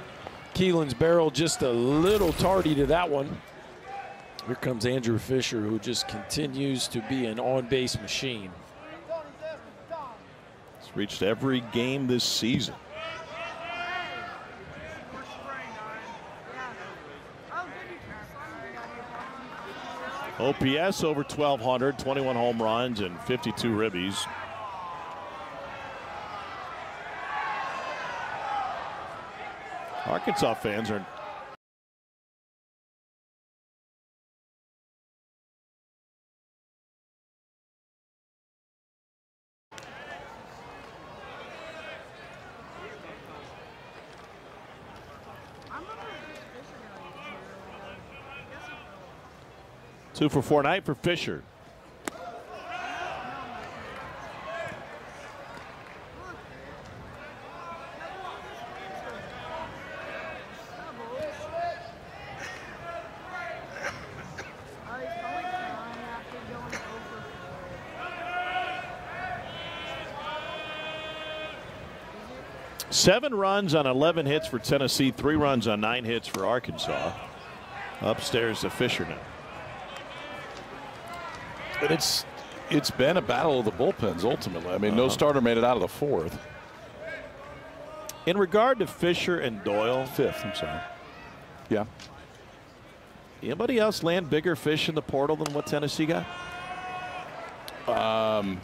Keelan's barrel just a little tardy to that one. Here comes Andrew Fisher, who just continues to be an on-base machine. He's reached every game this season. OPS over 1,200, 21 home runs and 52 ribbies. Arkansas fans are two for 4 night for Fisher. Seven runs on 11 hits for Tennessee, 3 runs on 9 hits for Arkansas. Upstairs to Fisher now. But it's been a battle of the bullpens ultimately. I mean, no starter made it out of the 4th. In regard to Fisher and Doyle, 5th, I'm sorry. Yeah. Anybody else land bigger fish in the portal than what Tennessee got? In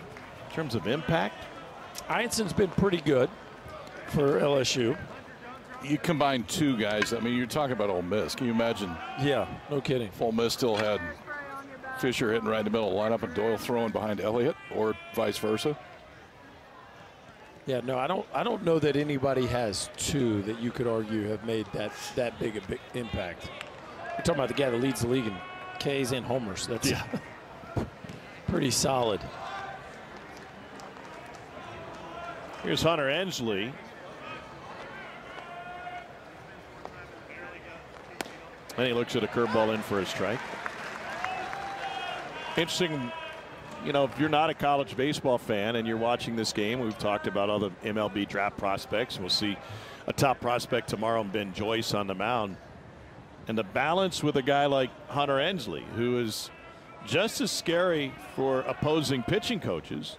terms of impact? Einson's been pretty good for LSU. You combine 2 guys. I mean, you're talking about Ole Miss. Can you imagine? Yeah, no kidding. If Ole Miss still had Fisher hitting right in the middle of the lineup and Doyle throwing behind Elliott, or vice versa? Yeah, no, I don't know that anybody has 2 that you could argue have made that big impact. We're talking about the guy that leads the league in Ks and homers. That's pretty solid. Here's Hunter Ensley. And he looks at a curveball in for a strike. Interesting, you know, if you're not a college baseball fan and you're watching this game, we've talked about other MLB draft prospects. We'll see a top prospect tomorrow, Ben Joyce, on the mound. And the balance with a guy like Hunter Ensley, who is just as scary for opposing pitching coaches.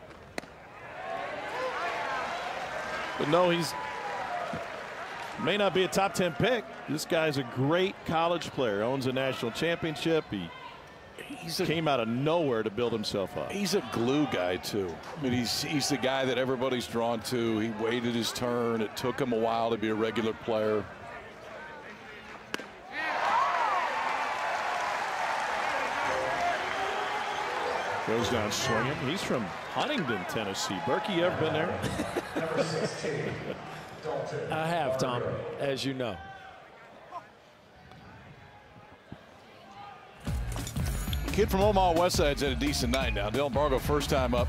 But no, he's may not be a top 10 pick. This guy's a great college player, owns a national championship. He came out of nowhere to build himself up. He's a glue guy too. I mean, he's the guy that everybody's drawn to. He waited his turn. It took him a while to be a regular player. Goes down swinging. He's from Huntington, Tennessee. Berkey, you ever been there? I have, Tom, as you know. Kid from Omaha West Side's had a decent night now. Dylan Bargo, first time up.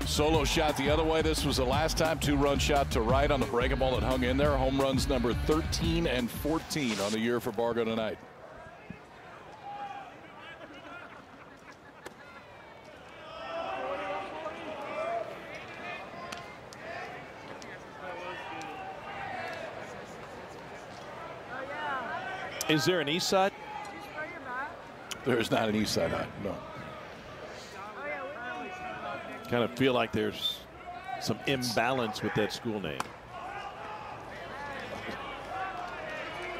Solo shot the other way. This was the last time. 2-run shot to right on the breaking ball that hung in there. Home runs number 13 and 14 on the year for Bargo tonight. Is there an east side? There's not an east side, no. Kind of feel like there's some imbalance with that school name.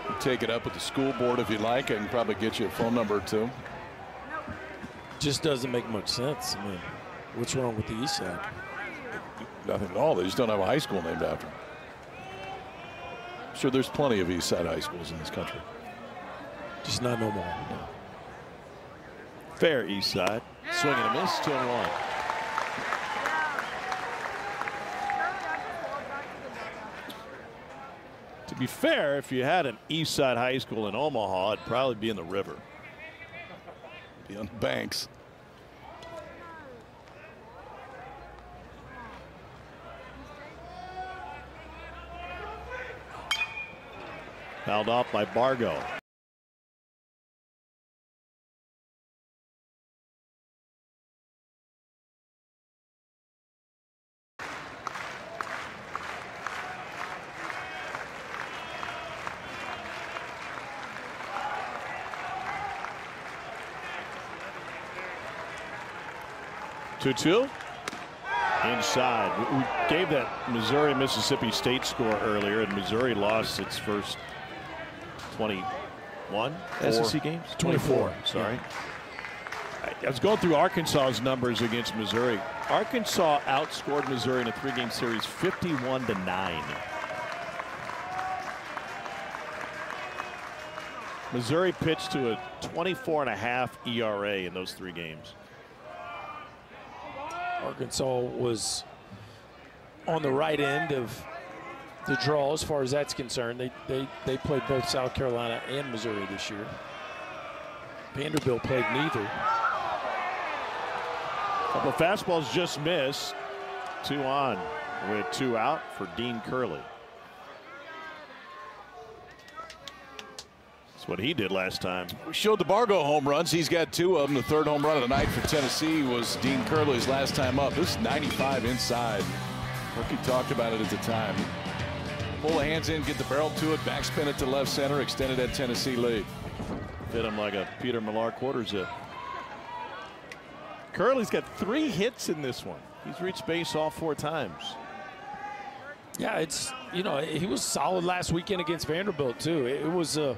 You take it up with the school board if you like. I can probably get you a phone number or 2. Just doesn't make much sense. I mean, what's wrong with the east side? Nothing at all. They just don't have a high school named after them. Sure, there's plenty of east side high schools in this country. Just not no more. No. Fair east side. Swing and a miss, 2-1. To be fair, if you had an east side high school in Omaha, it'd probably be in the river. Be on the banks. Fouled off by Bargo. Two inside. We gave that Missouri-Mississippi State score earlier, and Missouri lost its first 21 SEC games. 24. Sorry. I was going through Arkansas's numbers against Missouri. Arkansas outscored Missouri in a 3-game series 51-9. Missouri pitched to a 24.5 ERA in those 3 games. Arkansas was on the right end of the draw as far as that's concerned. They played both South Carolina and Missouri this year. Vanderbilt played neither. Couple of fastballs just missed. 2 on with 2 out for Dean Curley. That's what he did last time. We showed the Bargo home runs. He's got 2 of them. The 3rd home run of the night for Tennessee was Dean Curley's last time up. This is 95 inside. Rookie talked about it at the time. Pull the hands in, get the barrel to it, backspin it to left center, extended that Tennessee lead. Fit him like a Peter Millar quarter zip. Curley's got 3 hits in this one. He's reached base all 4 times. Yeah, it's, you know, he was solid last weekend against Vanderbilt too. It was a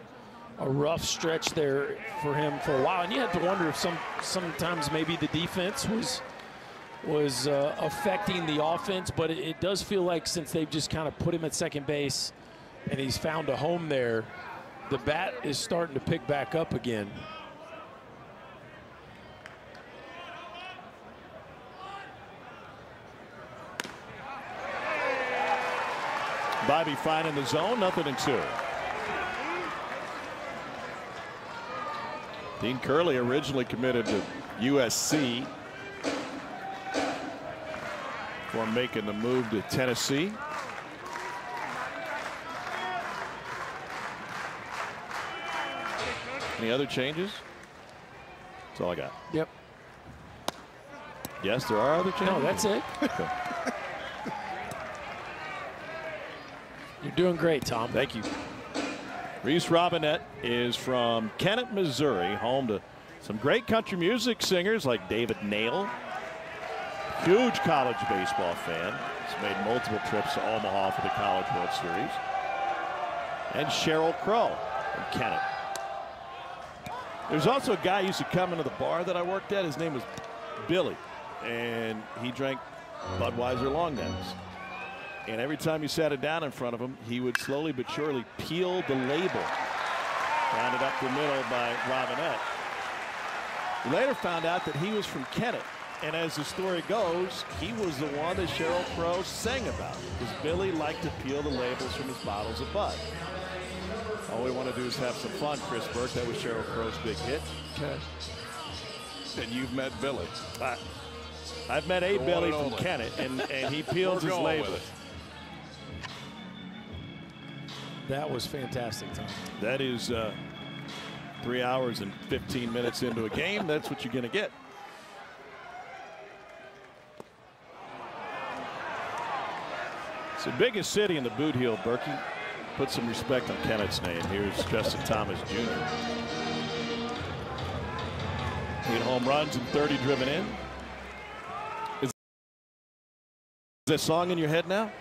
rough stretch there for him for a while, and you had to wonder if sometimes maybe the defense was affecting the offense, but it does feel like since they've just kind of put him at second base and he's found a home there, the bat is starting to pick back up again. Bobby Fine in the zone, 0-2. Dean Curley originally committed to USC before making the move to Tennessee. Any other changes? That's all I got. Yep. Yes, there are other changes. No, that's it. Okay. You're doing great, Tom. Thank you. Reese Robinette is from Kennett, Missouri, home to some great country music singers like David Nail. Huge college baseball fan. He's made multiple trips to Omaha for the College World Series. And Sheryl Crow from Kennett. There's also a guy who used to come into the bar that I worked at. His name was Billy, and he drank Budweiser long necks. And every time you sat it down in front of him, he would slowly but surely peel the label. Rounded up the middle by Robinette. We later found out that he was from Kennett. And as the story goes, he was the one that Sheryl Crow sang about, because Billy liked to peel the labels from his bottles of Bud. All we want to do is have some fun, Chris Burke. That was Sheryl Crow's big hit. Okay. And you've met Billy. I've met a Billy from Kennett, and he peels his labels. That was fantastic, Tom. That is 3 hours and 15 minutes into a game. That's what you're going to get. It's the biggest city in the boot heel, Berkey. Put some respect on Kennett's name. Here's Justin Thomas Jr. 8 home runs and 30 driven in. Is that song in your head now?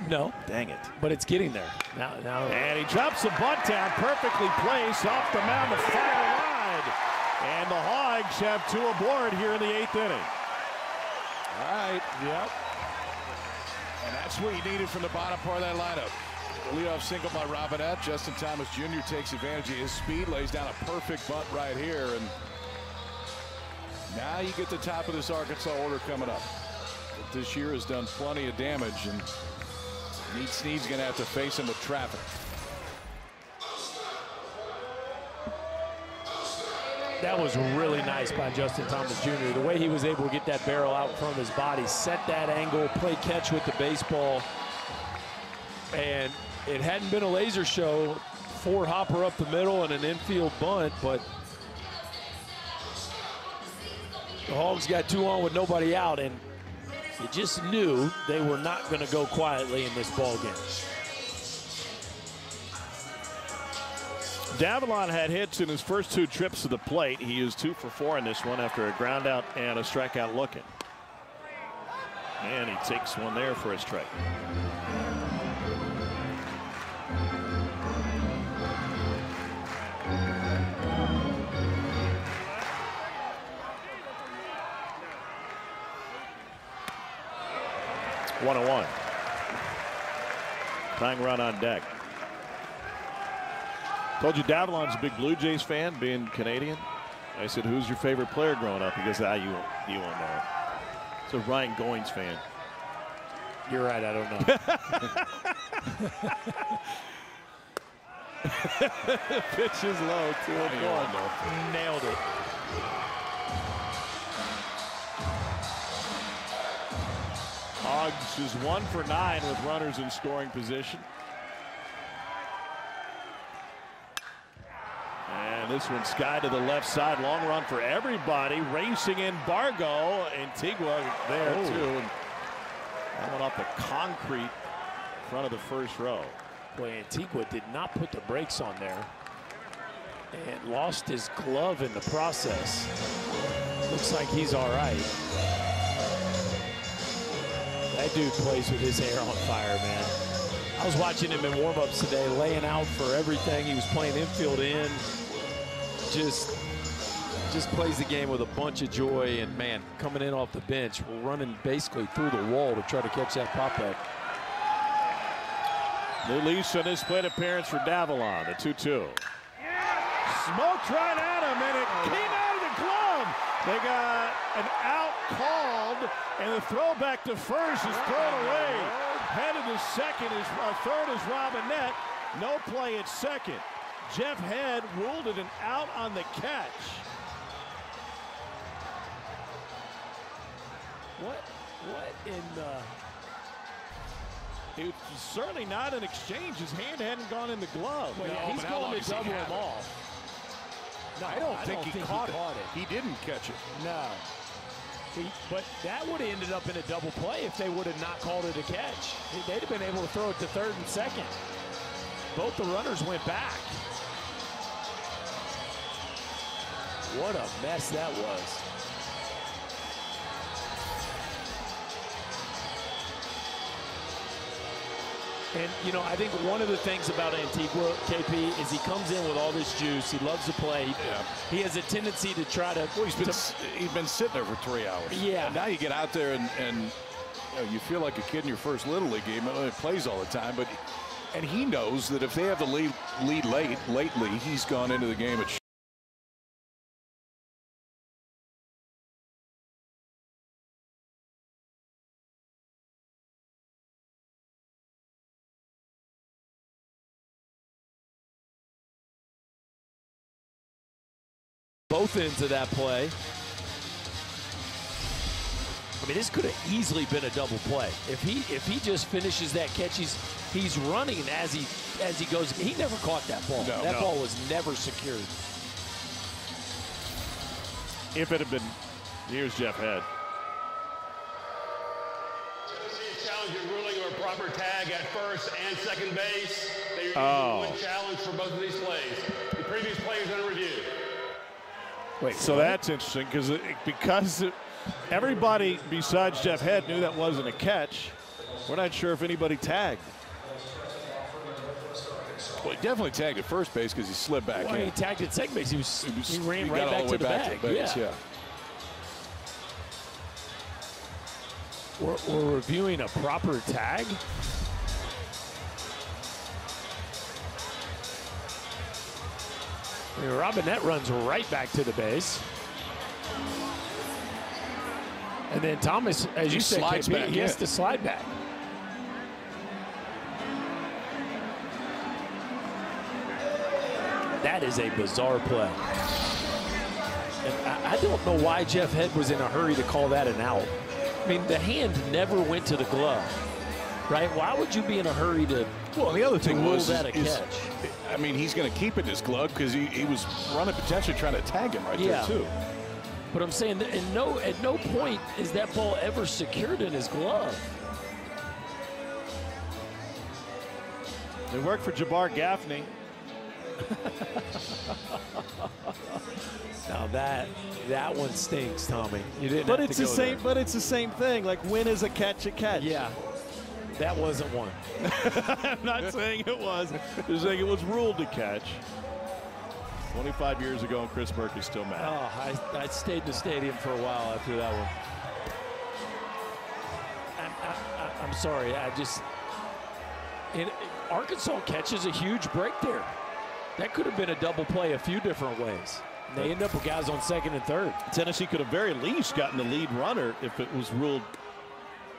No. Dang it. But it's getting there. Now. And he drops the bunt down, perfectly placed off the mound to fire wide. And the Hogs have 2 aboard here in the 8th inning. All right. Yep. And that's what you needed from the bottom part of that lineup. The leadoff single by Robinette. Justin Thomas Jr. takes advantage of his speed, lays down a perfect bunt right here. And now you get the top of this Arkansas order coming up. But this year has done plenty of damage, and Snead's going to have to face him with traffic. That was really nice by Justin Thomas Jr. The way he was able to get that barrel out in front of his body, set that angle, play catch with the baseball. And It hadn't been a laser show. Ford hopper up the middle and an infield bunt, but the Hogs got 2 on with nobody out, and you just knew they were not going to go quietly in this ball game. Davalon had hits in his first 2 trips to the plate. He used 2 for 4 in this one after a ground out and a strikeout looking. And he takes one there for a strike. One and one. Tying run on deck. Told you Davalon's a big Blue Jays fan, being Canadian. I said, who's your favorite player growing up? He goes, you won't know. It's a Ryan Goins fan. You're right, I don't know. Pitch is low, 2-1. Nailed it. Hogs is 1 for 9 with runners in scoring position. And this one sky to the left side. Long run for everybody. Racing in Bargo. Antigua there too. And that went off the concrete in front of the first row. Boy, Antigua did not put the brakes on there and lost his glove in the process. Looks like he's all right. That dude plays with his hair on fire, man. I was watching him in warm-ups today, laying out for everything. He was playing infield in. Just plays the game with a bunch of joy, and man, coming in off the bench, running basically through the wall to try to catch that pop-up. New lease on his plate appearance for Davalon, the 2-2. Smoked right at him, and it came out of the glove. They got an out called, and the throw back to first is thrown away. Headed to second, third is Robinette. No play at second. Jeff Head ruled it an out on the catch. What in the... It was certainly not an exchange. His hand hadn't gone in the glove. Well, yeah, he's going to double him off. No, I don't think he caught it. He didn't catch it. No. But that would have ended up in a double play if they would have not called it a catch. They'd have been able to throw it to third and second. Both the runners went back. What a mess that was. And, you know, I think one of the things about Antigua, KP, is he comes in with all this juice. He loves to play. Yeah. He has a tendency to try to... Well, he's been sitting there for 3 hours. Yeah. And now you get out there and you know, you feel like a kid in your first Little League game. It plays all the time, and he knows that if they have the lead lately, he's gone into the game at both ends of that play. I mean, this could have easily been a double play. If he just finishes that catch, he's running as he goes. He never caught that ball. No, that ball was never secured. If it had been, here's Jeff Head. Tennessee challenging ruling of a proper tag at first and second base. They received one challenge for both of these plays. The previous play is under review. Wait, so that's interesting because everybody besides Jeff Head knew that wasn't a catch. We're not sure if anybody tagged. Well, he definitely tagged at first base because he slid back in. He tagged at second base. He ran right back to the bag. Yeah. We're reviewing a proper tag. I mean, Robinette runs right back to the base. And then Thomas, as you said, KP, he has to slide back. That is a bizarre play. And I don't know why Jeff Head was in a hurry to call that an out. I mean, the hand never went to the glove. right? Why would you be in a hurry to Well, the other thing rule was, that a catch? I mean, he's going to keep it in his glove because he was running potentially trying to tag him right there, too. But I'm saying that at no point is that ball ever secured in his glove. It worked for Jabbar Gaffney. Now that one stinks, Tommy. You didn't. But have it's to the go same. there. But it's the same thing. Like, when is a catch a catch? Yeah, that wasn't one. I'm not saying it was. I'm saying it was ruled a catch. 25 years ago, and Chris Burke is still mad. Oh, I stayed in the stadium for a while after that one. I'm sorry. Arkansas catches a huge break there. That could have been a double play a few different ways. They end up with guys on second and third. Tennessee could have very least gotten the lead runner if it was ruled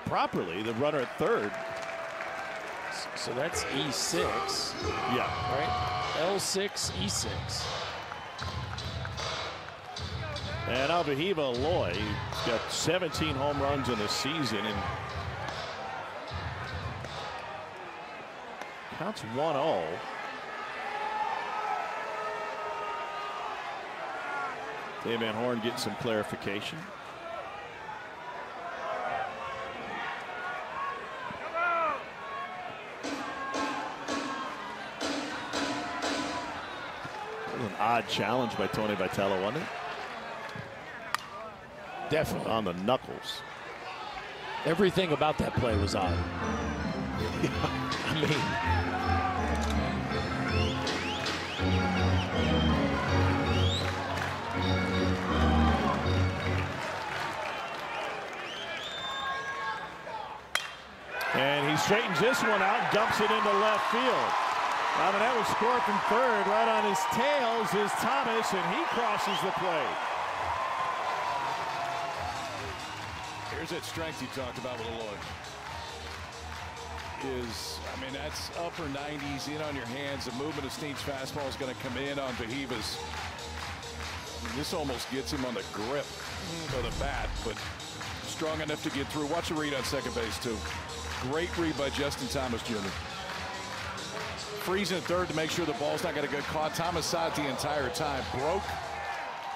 properly, the runner at third. So that's E6. Yeah. Right? L6, E6. And Alvahiva Aloy, he's got 17 home runs in the season and counts 1-0. Dave Van Horn getting some clarification. That was an odd challenge by Tony Vitello, wasn't it? Definitely. On the knuckles. Everything about that play was odd. I mean, and he straightens this one out, dumps it into left field. Now that was scored from third. Right on his tails is Thomas, and he crosses the plate. Here's that strength you talked about with Aloy. I mean, that's upper 90s, in on your hands. The movement of Steen's fastball is going to come in on Vahiva's. I mean, this almost gets him on the grip of the bat, but strong enough to get through. Watch a read on second base, too. Great read by Justin Thomas Jr. Freezing at third to make sure the ball's not going to get caught. Thomas saw it the entire time. Broke,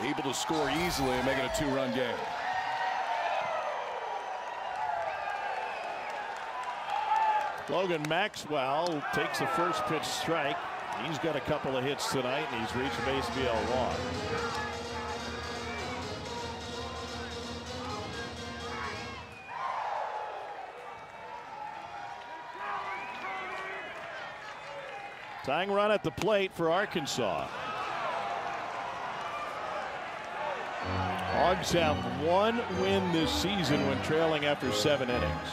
able to score easily and make it a two-run game. Logan Maxwell takes the first pitch strike. He's got a couple of hits tonight, and he's reached base via a walk. Tying run at the plate for Arkansas. Hogs have one win this season when trailing after 7 innings.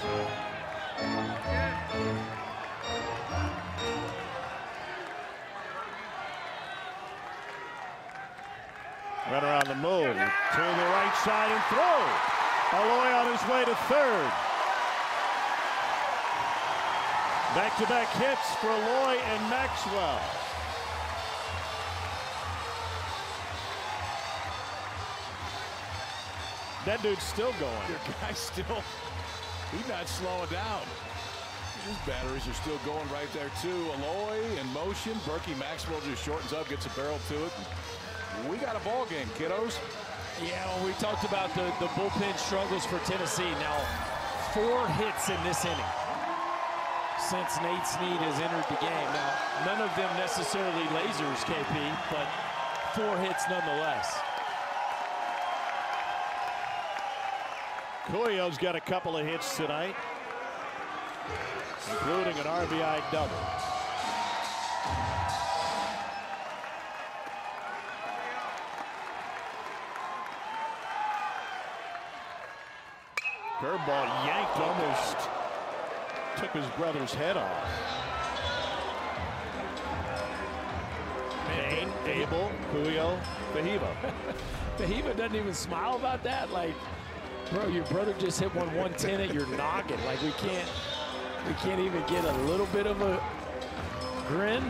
Runner on the move to the right side and throw. Aloy on his way to third. Back-to-back hits for Aloy and Maxwell. That dude's still going. Your guy's still, he's not slowing down. His batteries are still going right there, too. Aloy in motion. Berkey Maxwell just shortens up, gets a barrel to it. We got a ball game, kiddos. yeah, well, we talked about the bullpen struggles for Tennessee. Now, 4 hits in this inning since Nate Snead has entered the game. Now, none of them necessarily lasers, KP, but 4 hits nonetheless. Cuellar's got a couple of hits tonight, including an RBI double. Curveball yanked, almost took his brother's head off. Kane, Abel, Cuellar, Vahiva. Vahiva doesn't even smile about that. Like, bro, your brother just hit 110 at your noggin. Like, we can't even get a little bit of a grin.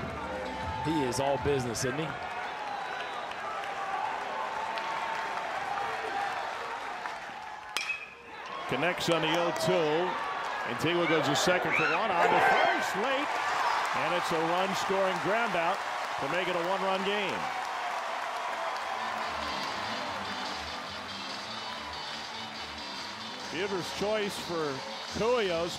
He is all business, isn't he? Connects on the 0-2. Antigua goes to second for one, on to first late, and it's a run-scoring ground out to make it a one-run game. Fielder's choice for Cuellar's.